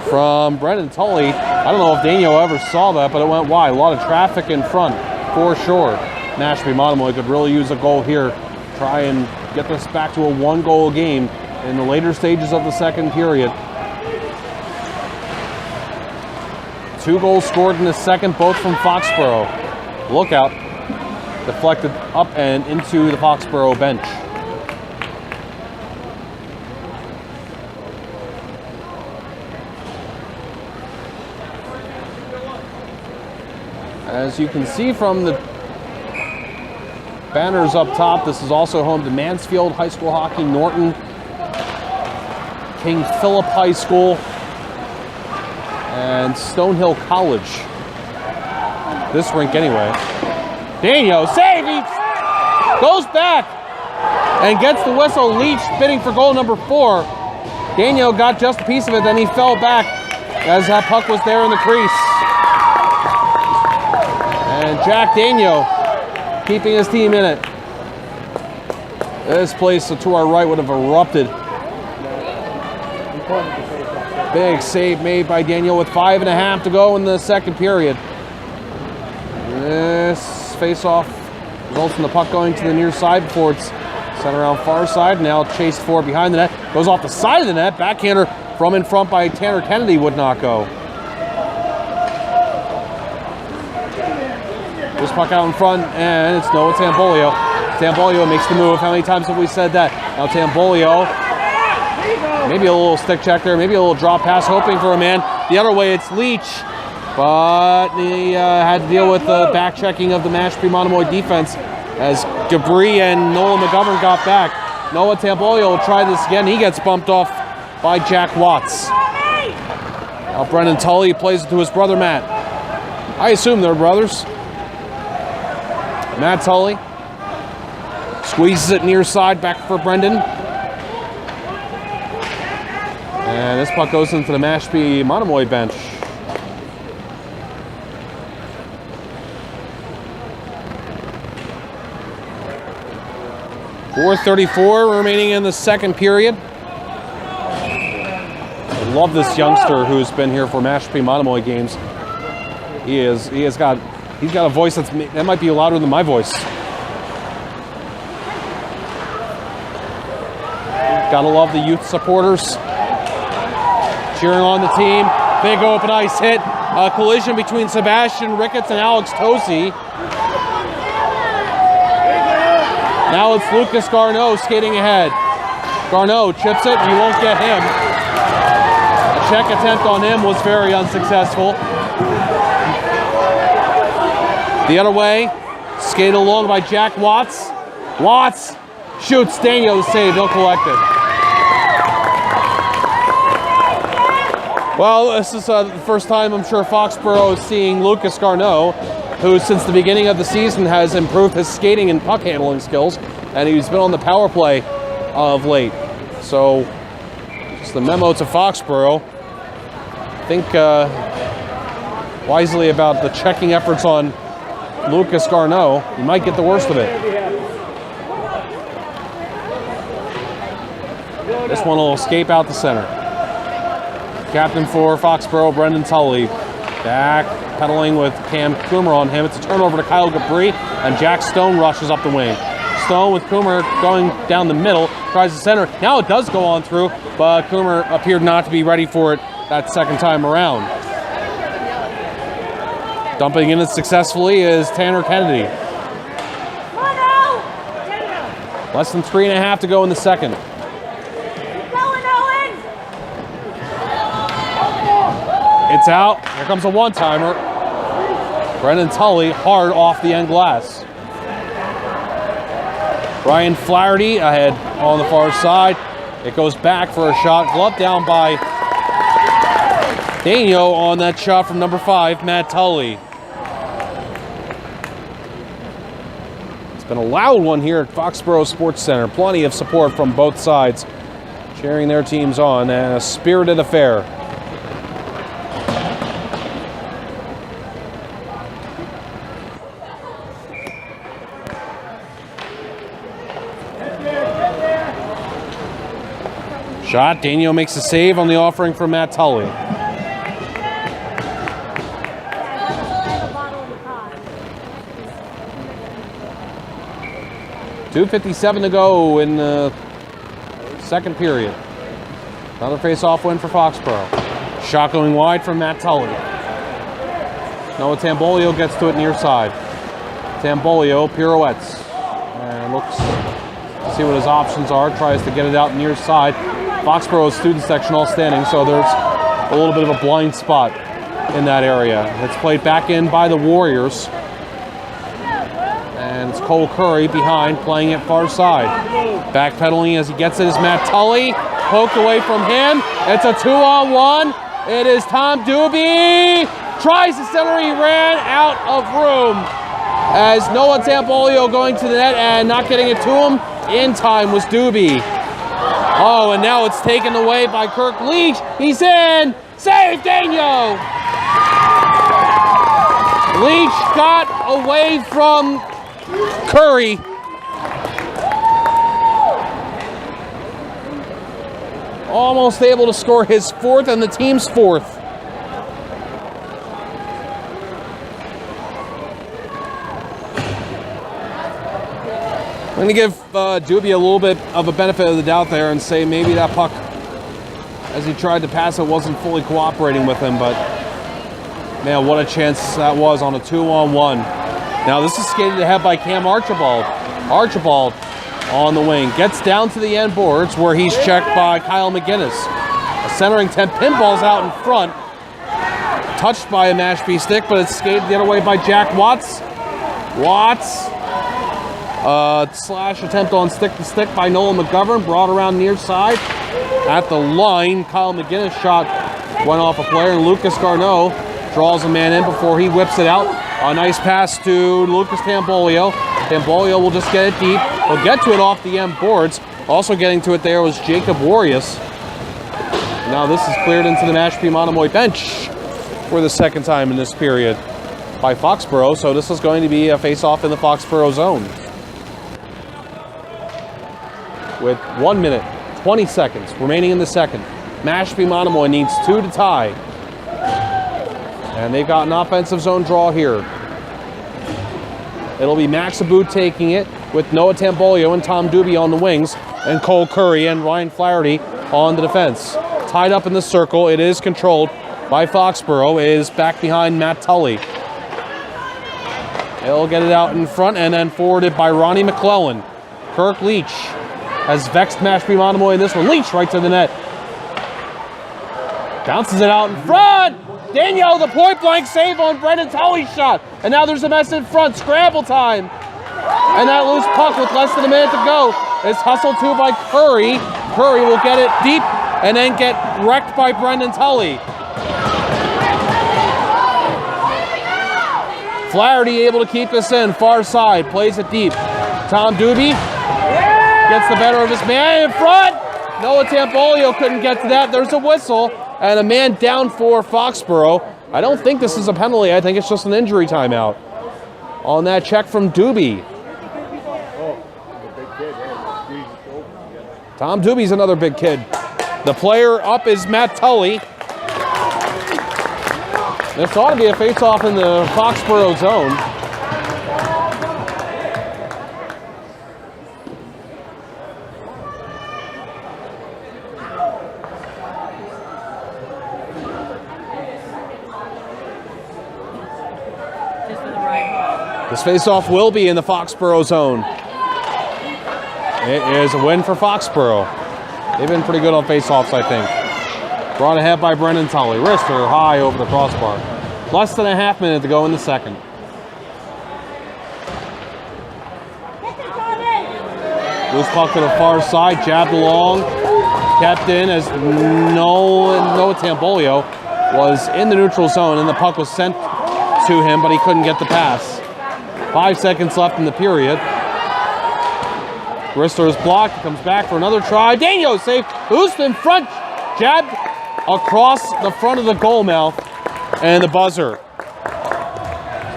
from Brendan Tully. I don't know if Daniel ever saw that, but it went wide. A lot of traffic in front, for sure. Mashpee Monomoy could really use a goal here. Try and get this back to a 1-goal game in the later stages of the second period. 2 goals scored in the second, both from Foxboro. Lookout. Deflected up and into the Foxboro bench. As you can see from the banners up top, this is also home to Mansfield High School Hockey, Norton, King Philip High School, and Stonehill College. This rink anyway. Daniel, save! He goes back and gets the whistle. Leach bidding for goal number 4. Daniel got just a piece of it, then he fell back as that puck was there in the crease. And Jack Daniel keeping his team in it. This place to our right would have erupted. Big save made by Daniel with 5.5 to go in the second period. This face-off results in the puck going to the near side before it's sent around far side. Now chased forward behind the net. Goes off the side of the net. Backhander from in front by Tanner Kennedy would not go. This puck out in front, and it's Noah Tambolio. Tambolio makes the move. How many times have we said that? Now Tambolio, maybe a little stick check there, maybe a little drop pass, hoping for a man. The other way, it's Leach, but he had to deal with the back checking of the Mashpee Monomoy defense as Debris and Nolan McGovern got back. Noah Tambolio will try this again. He gets bumped off by Jack Watts. Now Brendan Tully plays it to his brother Matt. I assume they're brothers. Matt Tully squeezes it near side back for Brendan. And this puck goes into the Mashpee Monomoy bench. .434 remaining in the second period. I love this youngster who's been here for Mashpee Monomoy games. He's got a voice that might be louder than my voice. Gotta love the youth supporters cheering on the team. Big open ice hit. A collision between Sebastian Ricketts and Alex Tosi. Now it's Lucas Garneau skating ahead. Garneau chips it, you won't get him. A check attempt on him was very unsuccessful. The other way, skated along by Jack Watts. Watts shoots, Daniel to save, he'll collect it. Well, this is the first time I'm sure Foxboro is seeing Lucas Garneau, who since the beginning of the season has improved his skating and puck handling skills, and he's been on the power play of late. So, just the memo to Foxboro. Think wisely about the checking efforts on Lucas Garneau. You might get the worst of it. This one will escape out the center. Captain for Foxboro, Brendan Tully. Back pedaling with Cam Coomer on him. It's a turnover to Kyle Gabri, and Jack Stone rushes up the wing. Stone with Coomer going down the middle, tries the center. Now it does go on through, but Coomer appeared not to be ready for it that second time around. Dumping in it successfully is Tanner Kennedy. Less than 3.5 to go in the second. It's out. Here comes a one-timer. Brendan Tully hard off the end glass. Ryan Flaherty ahead on the far side. It goes back for a shot. Glove down by Daniel on that shot from number 5, Matt Tully. It's been a loud one here at Foxboro Sports Center. Plenty of support from both sides, cheering their teams on, and a spirited affair. Shot. Daniel makes a save on the offering from Matt Tully. .257 to go in the second period. Another face-off win for Foxboro. Shot going wide from Matt Tully. Noah Tambolio gets to it near side. Tambolio pirouettes and looks to see what his options are. Tries to get it out near side. Foxboro's student section all standing, so there's a little bit of a blind spot in that area. It's played back in by the Warriors. And it's Cole Curry behind, playing it far side. Backpedaling as he gets it is Matt Tully. Poked away from him. It's a 2-on-1. It is Tom Doobie. Tries to center, he ran out of room. As Noah Tambolio going to the net and not getting it to him in time was Doobie. Oh, and now it's taken away by Kirk Leach. He's in. save, Daniel! Leach got away from Curry. Almost able to score his 4th and the team's 4th. I'm going to give Doobie a little bit of a benefit of the doubt there and say maybe that puck, as he tried to pass it, wasn't fully cooperating with him, but man, what a chance that was on a 2-on-1. Now this is skated ahead by Cam Archibald. Archibald on the wing, gets down to the end boards where he's checked by Kyle McGinnis. A centering 10 pinballs out in front, touched by a Mashpee stick, but it's skated the other way by Jack Watts. Watts. Slash attempt on stick-to-stick by Nolan McGovern, brought around near side. At the line, Kyle McGinnis' shot went off a player, and Lucas Garneau draws a man in before he whips it out. A nice pass to Lucas Tambolio. Tambolio will just get it deep. He'll get to it off the end boards. Also getting to it there was Jacob Warius. Now this is cleared into the Mashpee Monomoy bench for the second time in this period by Foxboro, so this is going to be a face-off in the Foxboro zone. With 1 minute, 20 seconds remaining in the second. Mashpee Monomoy needs 2 to tie. And they've got an offensive zone draw here. It'll be Max Abboud taking it with Noah Tambolio and Tom Doobie on the wings, and Cole Curry and Ryan Flaherty on the defense. Tied up in the circle, it is controlled by Foxboro. It is back behind Matt Tully. They'll get it out in front and then forwarded by Ronnie McClellan. Kirk Leach has vexed Mashpee Monomoy in this one. Leach right to the net. Bounces it out in front. Daniel, the point-blank save on Brendan Tully's shot. And now there's a mess in front. Scramble time. And that loose puck with less than a minute to go is hustled to by Curry. Curry will get it deep and then get wrecked by Brendan Tully. Flaherty able to keep this in. Far side. Plays it deep. Tom Doobie gets the better of his man in front. Noah Tambolio couldn't get to that. There's a whistle and a man down for Foxboro. I don't think this is a penalty. I think it's just an injury timeout on that check from Doobie. Tom Doobie's another big kid. The player up is Matt Tully. This ought to be a face-off in the Foxboro zone. This face-off will be in the Foxboro zone. It is a win for Foxboro. They've been pretty good on face-offs, I think. Brought ahead by Brendan Tully. Wrister high over the crossbar. Less than a half minute to go in the second. Loose puck to the far side, jabbed along, kept in as Noah Tambolio was in the neutral zone, and the puck was sent to him, but he couldn't get the pass. 5 seconds left in the period. Wrister is blocked, comes back for another try. Daniel safe, loose in front, jabbed across the front of the goal mouth, and the buzzer.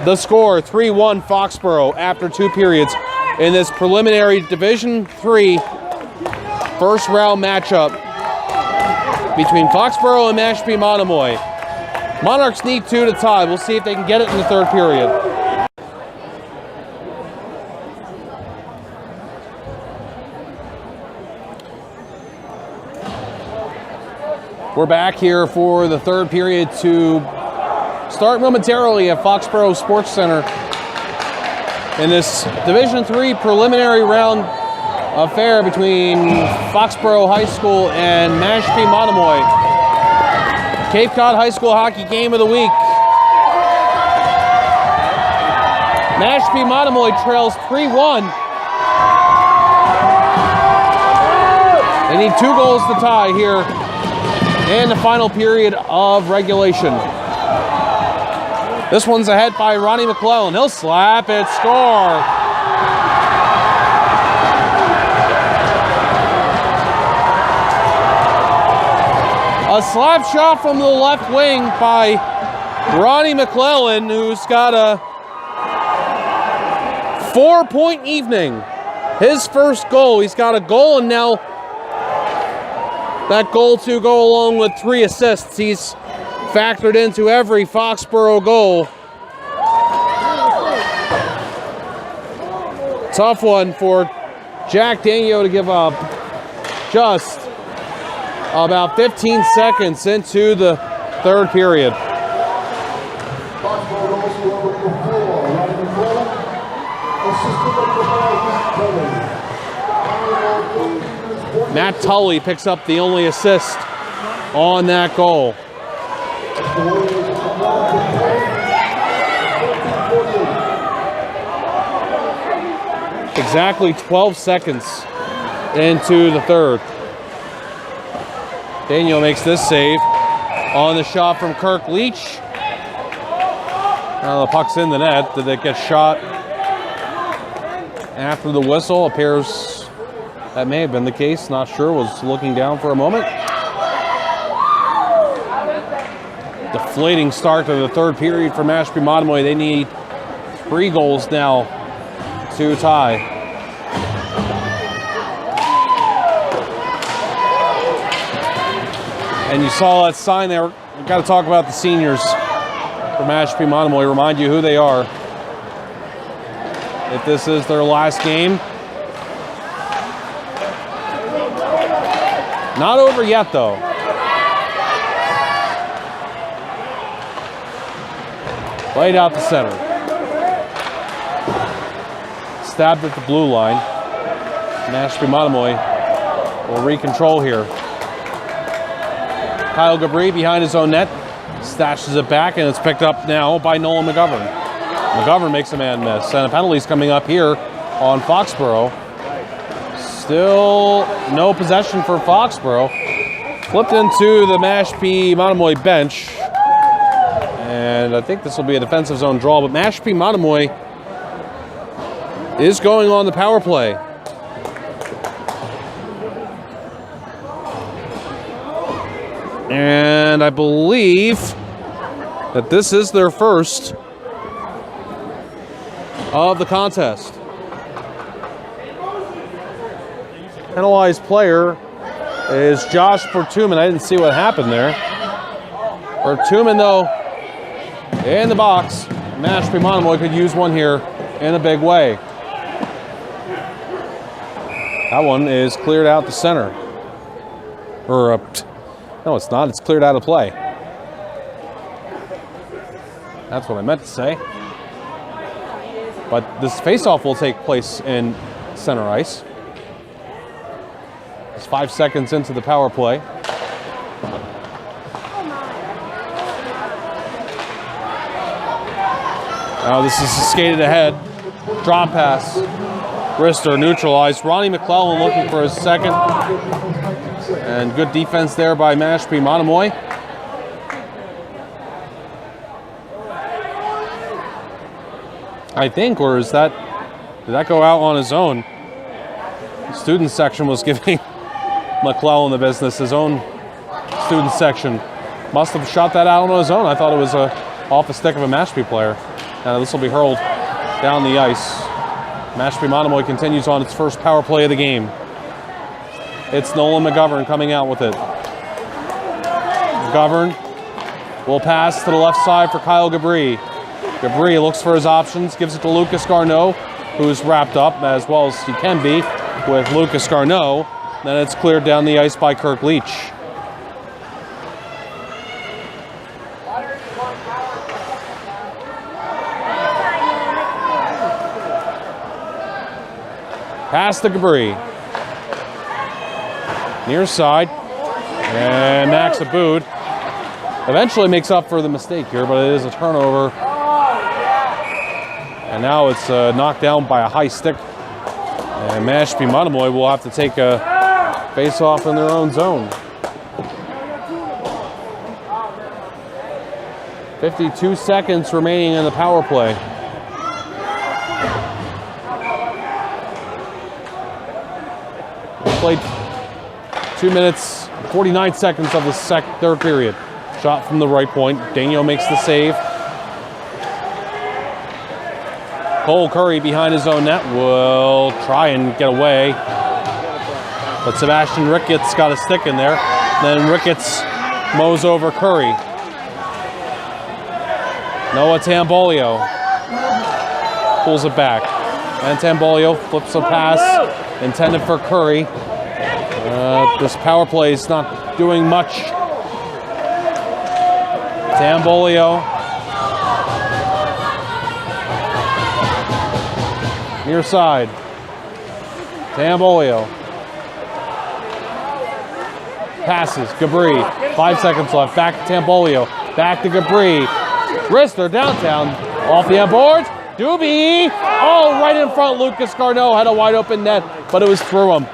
The score, 3-1 Foxboro after 2 periods in this preliminary Division III first round matchup between Foxboro and Mashpee Monomoy. Monarchs need 2 to tie. We'll see if they can get it in the third period. We're back here for the third period to start momentarily at Foxboro Sports Center in this Division III preliminary round affair between Foxboro High School and Mashpee Monomoy. Cape Cod High School Hockey Game of the Week. Mashpee Monomoy trails 3-1. They need 2 goals to tie here in the final period of regulation. This one's ahead by Ronnie McClellan. He'll slap it, score. A A slap shot from the left wing by Ronnie McClellan, who's got a 4-point evening. His first goal. He's got a goal, and now that goal to go along with 3 assists. He's factored into every Foxboro goal. Tough one for Jack Daniel to give up just about 15 seconds into the third period. Matt Tully picks up the only assist on that goal. Exactly 12 seconds into the third. Daniel makes this save on the shot from Kirk Leach. Now the puck's in the net. Did it get shot after the whistle? Appears that may have been the case. Not sure. Was looking down for a moment. Deflating start to the third period for Mashpee Monomoy. They need 3 goals now to tie. And you saw that sign there. We've got to talk about the seniors for Mashpee Monomoy. Remind you who they are. If this is their last game. Not over yet, though. Played out the center. Stabbed at the blue line. Mashpee Monomoy will recontrol here. Kyle Gabri behind his own net, stashes it back, and it's picked up now by Nolan McGovern. McGovern makes a man miss, and a penalty's coming up here on Foxboro. Still no possession for Foxboro. Flipped into the Mashpee Monomoy bench, and I think this will be a defensive zone draw, but Mashpee Monomoy is going on the power play. And I believe that this is their first of the contest. Penalized player is Josh Bertuman. I didn't see what happened there. Bertuman, though, in the box. Mashpee Monomoy could use one here in a big way. That one is cleared out the center. No, it's not. It's cleared out of play. That's what I meant to say. But this faceoff will take place in center ice. It's 5 seconds into the power play. Now this is skated ahead. Drop pass. Brister neutralized. Ronnie McClellan looking for his second. And good defense there by Mashpee Monomoy. I think, or is that, did that go out on his own? The student section was giving McClellan the business, his own student section. Must have shot that out on his own. I thought it was off the stick of a Mashpee player. Now this will be hurled down the ice. Mashpee Monomoy continues on its first power play of the game. It's Nolan McGovern coming out with it. McGovern will pass to the left side for Kyle Gabri. Gabri looks for his options, gives it to Lucas Garneau, who's wrapped up as well as he can be with Lucas Garneau. Then it's cleared down the ice by Kirk Leach. Pass to Gabri. Near side. And Max Aboud eventually makes up for the mistake here, but it is a turnover. And now it's knocked down by a high stick. And Mashpee Monomoy will have to take a face-off in their own zone. 52 seconds remaining in the power play. Played 2 minutes 49 seconds of the third period. Shot from the right point. Daniel makes the save. Cole Curry behind his own net will try and get away. But Sebastian Ricketts got a stick in there. Then Ricketts mows over Curry. Noah Tambolio pulls it back. And Tambolio flips a pass intended for Curry. This power play is not doing much. Tambolio. Near side. Tambolio. Passes. Gabri. 5 seconds left. Back to Tambolio. Back to Gabri. Rister downtown. Off the end boards. Doobie. Oh, right in front. Lucas Garneau had a wide open net, but it was through him.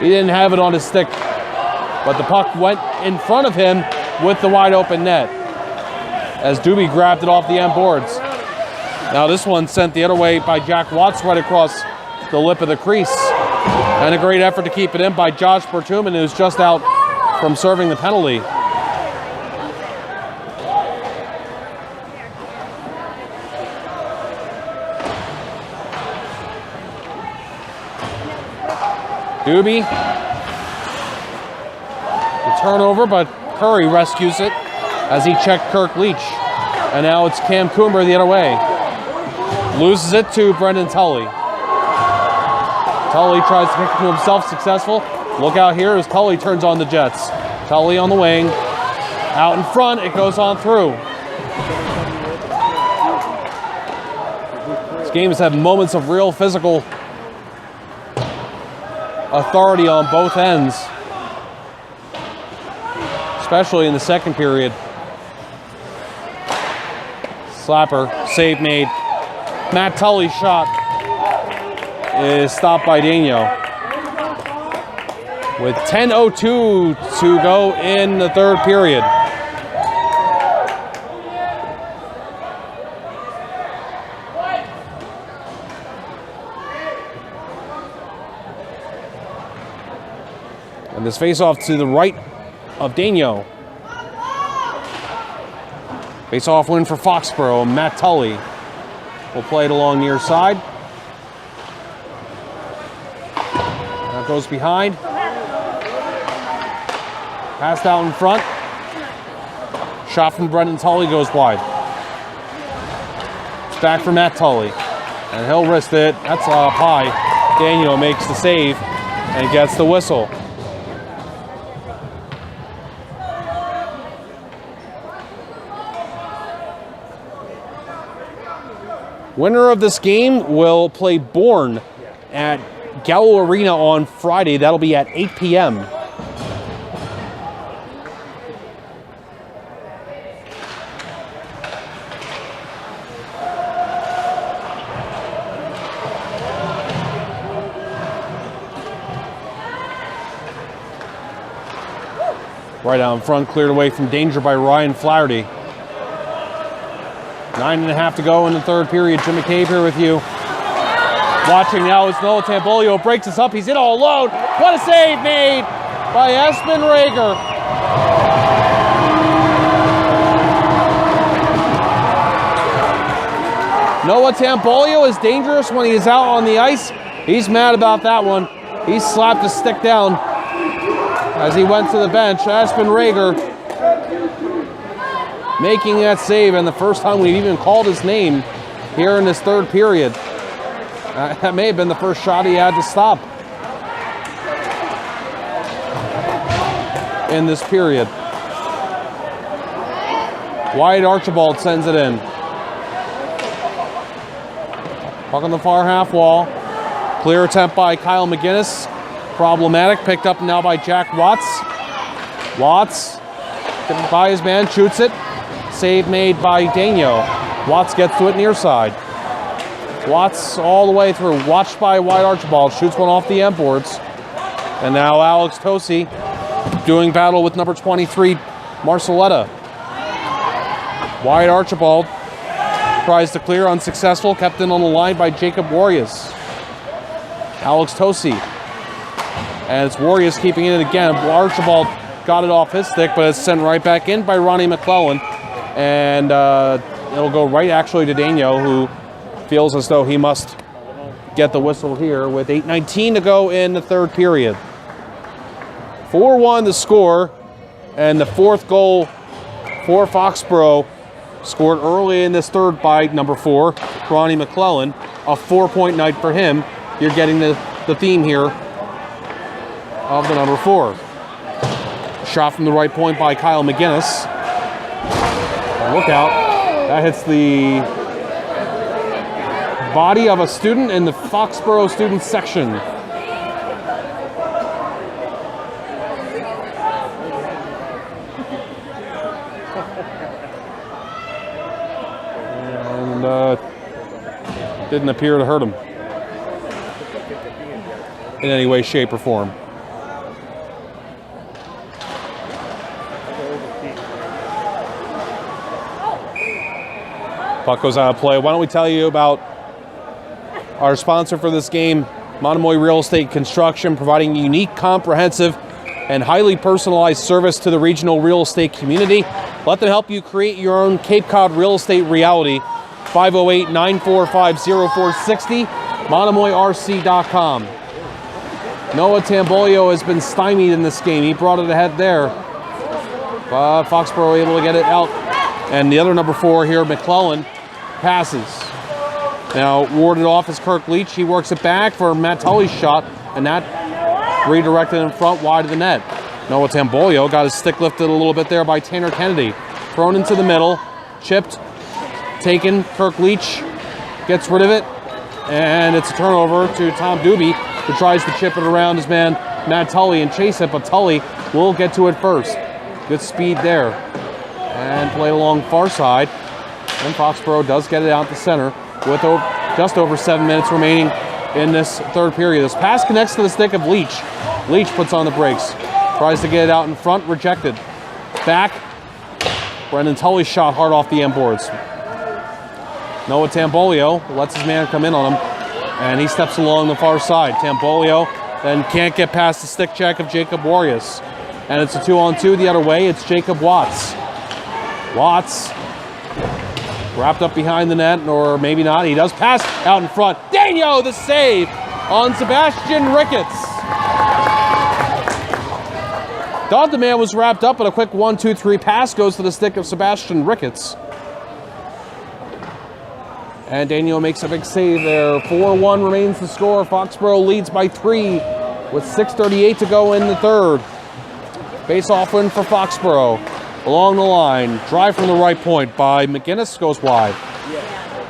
He didn't have it on his stick, but the puck went in front of him with the wide open net as Doobie grabbed it off the end boards. Now this one sent the other way by Jack Watts right across the lip of the crease. And a great effort to keep it in by Josh Bertuman, who's just out from serving the penalty. Doobie. The turnover, but Curry rescues it as he checked Kirk Leach. And now it's Cam Coomer the other way. Loses it to Brendan Tully. Tully tries to kick it to himself, successful. Look out here as Tully turns on the Jets. Tully on the wing. Out in front, it goes on through. This game has had moments of real physical authority on both ends, especially in the second period. Slapper, save made. Matt Tully's shot is stopped by Daniel. With 10:02 to go in the third period. And this face-off to the right of Daniel. Face-off win for Foxboro. Matt Tully will play it along near side. Now goes behind. Passed out in front. Shot from Brendan Tully goes wide. It's back for Matt Tully. And he'll wrist it. That's up high. Daniel makes the save and gets the whistle. Winner of this game will play Bourne at Gallo Arena on Friday. That'll be at 8 p.m. Right out in front, cleared away from danger by Ryan Flaherty. 9.5 to go in the third period. Jim McCabe here with you. Watching now as Noah Tambolio breaks us up. He's in all alone. What a save made by Espen Rager. Noah Tambolio is dangerous when he is out on the ice. He's mad about that one. He slapped his stick down as he went to the bench. Espen Rager making that save, and the first time we've even called his name here in this third period. That may have been the first shot he had to stop in this period. Wyatt Archibald sends it in. Puck on the far half wall. Clear attempt by Kyle McGinnis. Problematic. Picked up now by Jack Watts. Watts getting by his man, shoots it. Save made by Daniel. Watts gets to it near side. Watts all the way through. Watched by Wyatt Archibald. Shoots one off the end boards. And now Alex Tosi doing battle with number 23, Marcelletta. Wyatt Archibald tries to clear, unsuccessful. Kept in on the line by Jacob Warriors. Alex Tosi And it's Warriors keeping it again. Archibald got it off his stick, but it's sent right back in by Ronnie McClellan. And it'll go right actually to Daniel, who feels as though he must get the whistle here with 8:19 to go in the third period. 4-1 the score, and the fourth goal for Foxboro scored early in this third by number 4, Ronnie McClellan. A 4-point night for him. You're getting the theme here of the number 4. Shot from the right point by Kyle McGinnis. Look out. That hits the body of a student in the Foxboro student section. And didn't appear to hurt him in any way, shape, or form. Puck goes out of play. Why don't we tell you about our sponsor for this game, Monomoy Real Estate Construction, providing unique, comprehensive, and highly personalized service to the regional real estate community. Let them help you create your own Cape Cod real estate reality. 508-945-0460, monomoyrc.com. Noah Tambolio has been stymied in this game. He brought it ahead there. But Foxboro able to get it out. And the other number 4 here, McClellan, passes. Now warded off is Kirk Leach. He works it back for Matt Tully's shot, and that redirected in front wide of the net. Noah Tambolio got his stick lifted a little bit there by Tanner Kennedy. Thrown into the middle, chipped, taken. Kirk Leach gets rid of it, and it's a turnover to Tom Doobie, who tries to chip it around his man Matt Tully and chase it, but Tully will get to it first. Good speed there. And play along far side. And Foxboro does get it out to center with just over 7 minutes remaining in this third period. This pass connects to the stick of Leach. Leach puts on the brakes. Tries to get it out in front, rejected. Back. Brendan Tully shot hard off the end boards. Noah Tambolio lets his man come in on him, and he steps along the far side. Tambolio then can't get past the stick check of Jacob Warriors. And it's a 2-on-2 the other way. It's Jacob Watts. Watts wrapped up behind the net, or maybe not. He does pass out in front. Daniel, the save on Sebastian Ricketts. Thought the man was wrapped up, but a quick 1-2-3 pass goes to the stick of Sebastian Ricketts. And Daniel makes a big save there. 4-1 remains the score. Foxboro leads by 3 with 6:38 to go in the third. Face-off win for Foxboro. Along the line, drive from the right point by McGinnis, goes wide.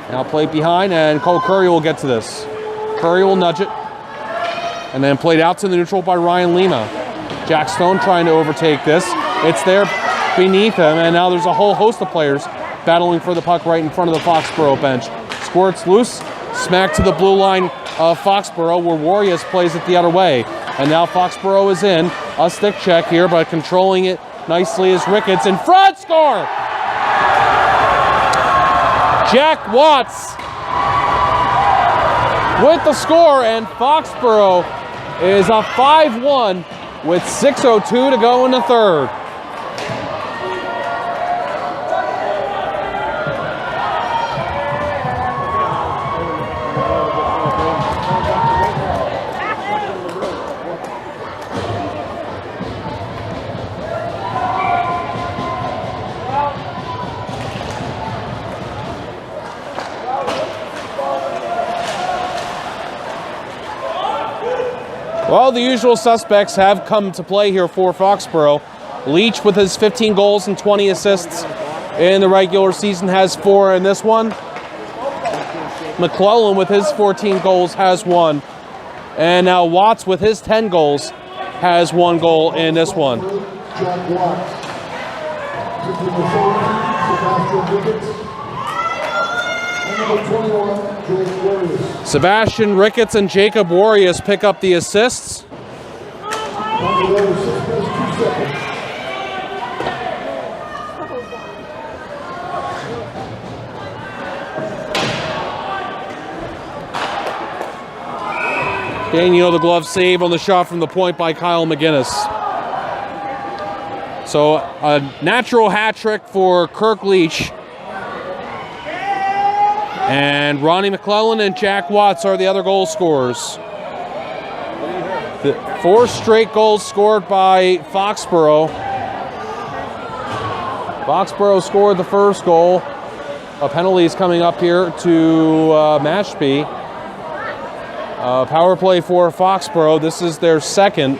Now played behind, and Cole Curry will get to this. Curry will nudge it, and then played out to the neutral by Ryan Lima. Jack Stone trying to overtake this. It's there beneath him, and now there's a whole host of players battling for the puck right in front of the Foxboro bench. Squirts loose, smack to the blue line of Foxboro, where Warriors plays it the other way. And now Foxboro is in. A stick check here, but controlling it nicely is Ricketts. In front, score! Jack Watts with the score, and Foxboro is a 5-1 with 6:02 to go in the third. Well, the usual suspects have come to play here for Foxboro. Leach with his 15 goals and 20 assists in the regular season has 4 in this one. McClellan with his 14 goals has 1. And now Watts with his 10 goals has 1 goal in this one. Jack Watts. 21, Jacob Warriors. Sebastian Ricketts and Jacob Warriors pick up the assists. Under 6 minutes, 2 seconds. Daniel, the glove save on the shot from the point by Kyle McGinnis. So a natural hat trick for Kirk Leach. And Ronnie McClellan and Jack Watts are the other goal scorers. The 4 straight goals scored by Foxboro. Foxboro scored the first goal. A penalty is coming up here to Mashpee. Power play for Foxboro. This is their second.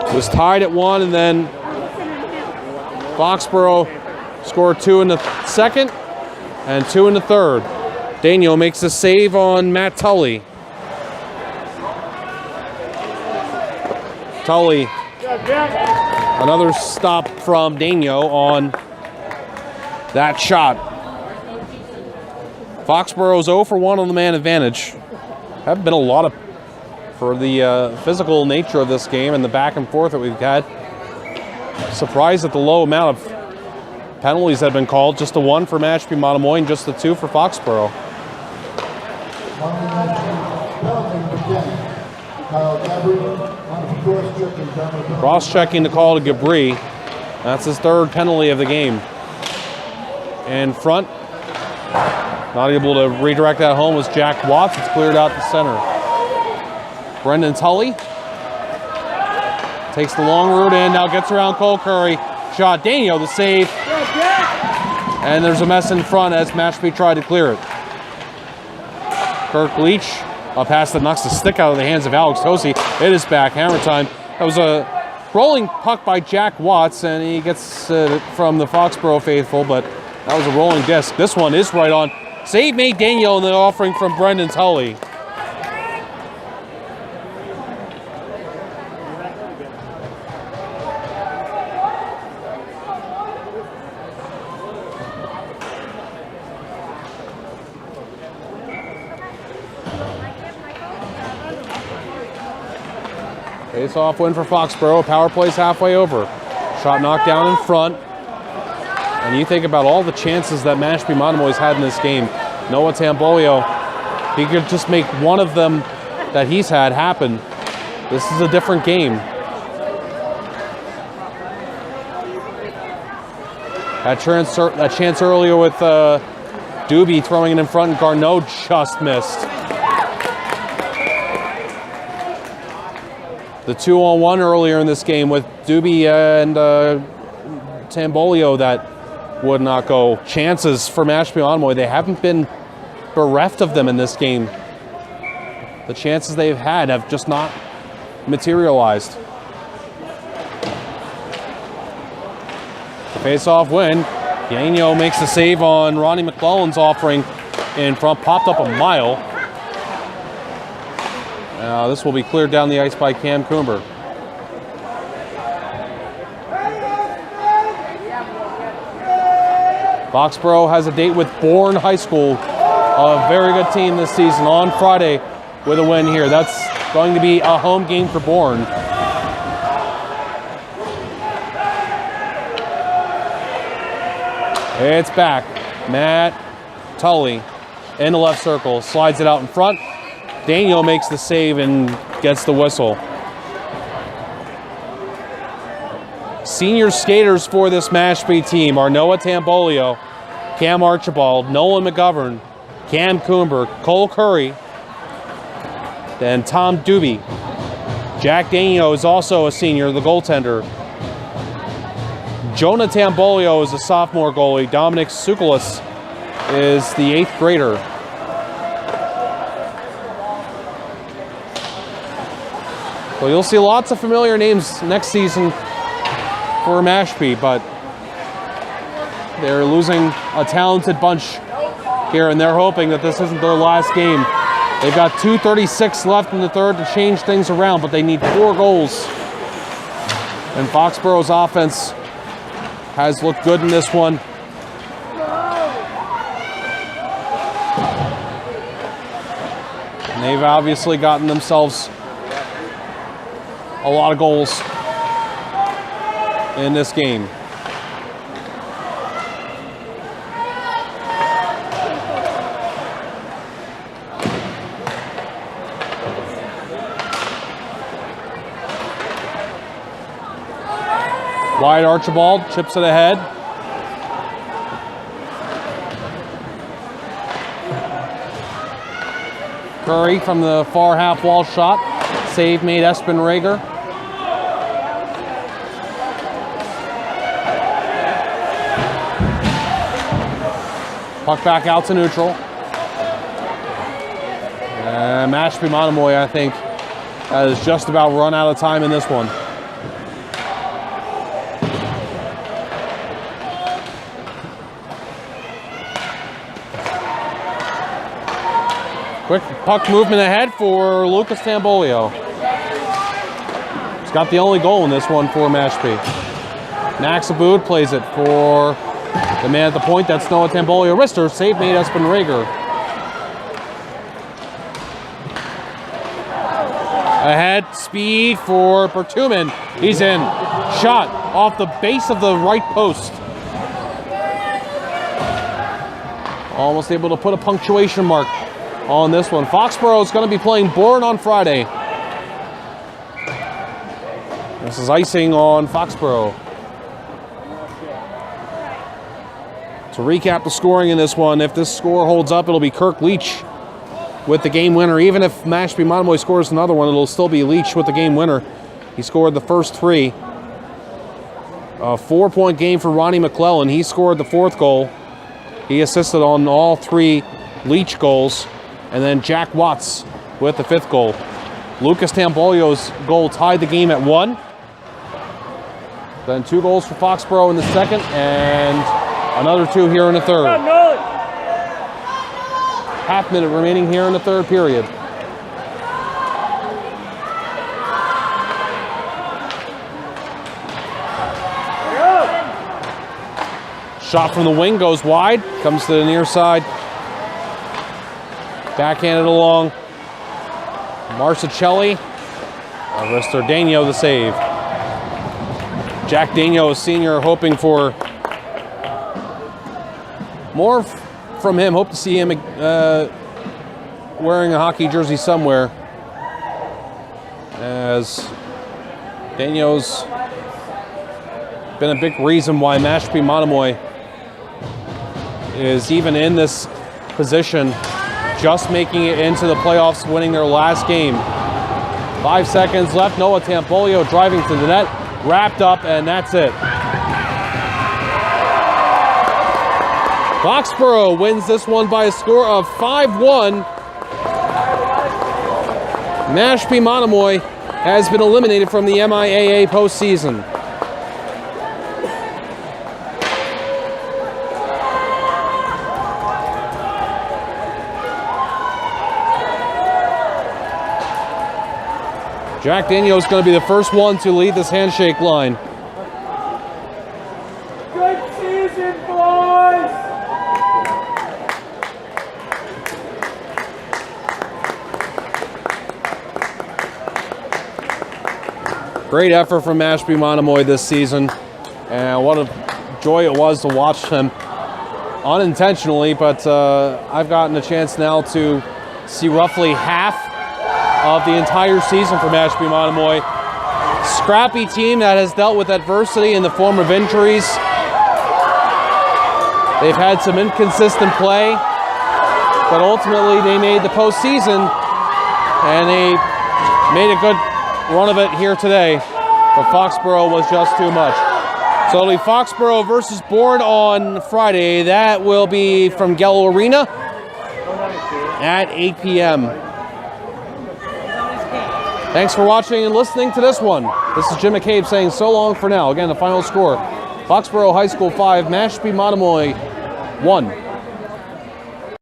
It was tied at 1, and then Foxboro scored 2 in the second and 2 in the third. Daniel makes a save on Matt Tully. Tully, another stop from Daniel on that shot. Foxboro's 0 for 1 on the man advantage. Haven't been a lot of for the physical nature of this game and the back and forth that we've had. Surprised at the low amount of penalties that have been called. Just the 1 for Mashpee Monomoy and just the 2 for Foxboro. Cross-checking the call to Gabri. That's his 3rd penalty of the game. In front, not able to redirect that home, was Jack Watts. It's cleared out the center. Brendan Tully takes the long route in, now gets around Cole Curry. Shot, Daniel, the save. And there's a mess in front as Mashpee tried to clear it. Kirk Leach, a pass that knocks the stick out of the hands of Alex Tosi. It is back, hammer time. That was a rolling puck by Jack Watts, and he gets it from the Foxboro faithful, but that was a rolling disc. This one is right on. Save made Daniel in the offering from Brendan Tully. Face-off win for Foxboro. Power play's halfway over. Shot knocked down in front. And you think about all the chances that Mashpee Monomoy's had in this game. Noah Tambolio, he could just make one of them that he's had happen. This is a different game. That chance earlier with Doobie throwing it in front, and Garneau just missed. The 2-on-1 earlier in this game with Doobie and Tambolio that would not go. Chances for Mashpee Monomoy. They haven't been bereft of them in this game. The chances they've had have just not materialized. Face-off win. Daniel makes the save on Ronnie McClellan's offering in front. Popped up a mile. This will be cleared down the ice by Cam Coomber. Foxboro has a date with Bourne High School, a very good team this season, on Friday with a win here. That's going to be a home game for Bourne. It's back. Matt Tully in the left circle, slides it out in front. Daniel makes the save and gets the whistle. Senior skaters for this Mashpee team are Noah Tambolio, Cam Archibald, Nolan McGovern, Cam Coomber, Cole Curry, then Tom Doobie. Jack Daniel is also a senior, the goaltender. Jonah Tambolio is a sophomore goalie. Dominic Sukalis is the 8th grader. Well, you'll see lots of familiar names next season for Mashpee, but they're losing a talented bunch here, and they're hoping that this isn't their last game. They've got 2:36 left in the third to change things around, but they need 4 goals. And Foxboro's offense has looked good in this one. And they've obviously gotten themselves a lot of goals in this game. Wyatt Archibald chips it ahead. Curry from the far half wall shot. Save made Espen Rager. Puck back out to neutral. And Mashpee Monomoy, I think, has just about run out of time in this one. Quick puck movement ahead for Lucas Tambolio. He's got the only goal in this one for Mashpee. Max Aboud plays it for the man at the point. That's Noah Tambolio. Wrister, save made Espen Rager. Ahead, speed for Bertuman. He's in. Shot off the base of the right post. Almost able to put a punctuation mark on this one. Foxboro is going to be playing Bourne on Friday. This is icing on Foxboro. To recap the scoring in this one, if this score holds up, it'll be Kirk Leach with the game winner. Even if Mashpee Monomoy scores another one, it'll still be Leach with the game winner. He scored the first three. A 4-point game for Ronnie McClellan. He scored the fourth goal. He assisted on all three Leach goals. And then Jack Watts with the fifth goal. Lucas Tambolio's goal tied the game at 1. Then 2 goals for Foxboro in the second, and another 2 here in the third. Half minute remaining here in the third period. Shot from the wing goes wide, comes to the near side. Backhanded along. Marcicelli. Wrister Daigneault the save. Jack Daigneault, a senior, hoping for more from him. Hope to see him wearing a hockey jersey somewhere, as Daigneault's been a big reason why Mashpee Monomoy is even in this position, just making it into the playoffs, winning their last game. 5 seconds left. Noah Tambolio driving to the net, wrapped up, and that's it. Foxboro wins this one by a score of 5-1. Mashpee Monomoy has been eliminated from the MIAA postseason. Jack Daigneault is going to be the first one to lead this handshake line. Good season, boys! Great effort from Mashpee Monomoy this season, and what a joy it was to watch him unintentionally, but I've gotten a chance now to see roughly half of the entire season for Mashpee Monomoy. Scrappy team that has dealt with adversity in the form of injuries. They've had some inconsistent play, but ultimately they made the postseason, and they made a good run of it here today, but Foxboro was just too much. So it'll be Foxboro versus Bourne on Friday. That will be from Gallo Arena at 8 p.m. Thanks for watching and listening to this one. This is Jim McCabe saying so long for now. Again, the final score, Foxboro High School 5, Mashpee Monomoy 1.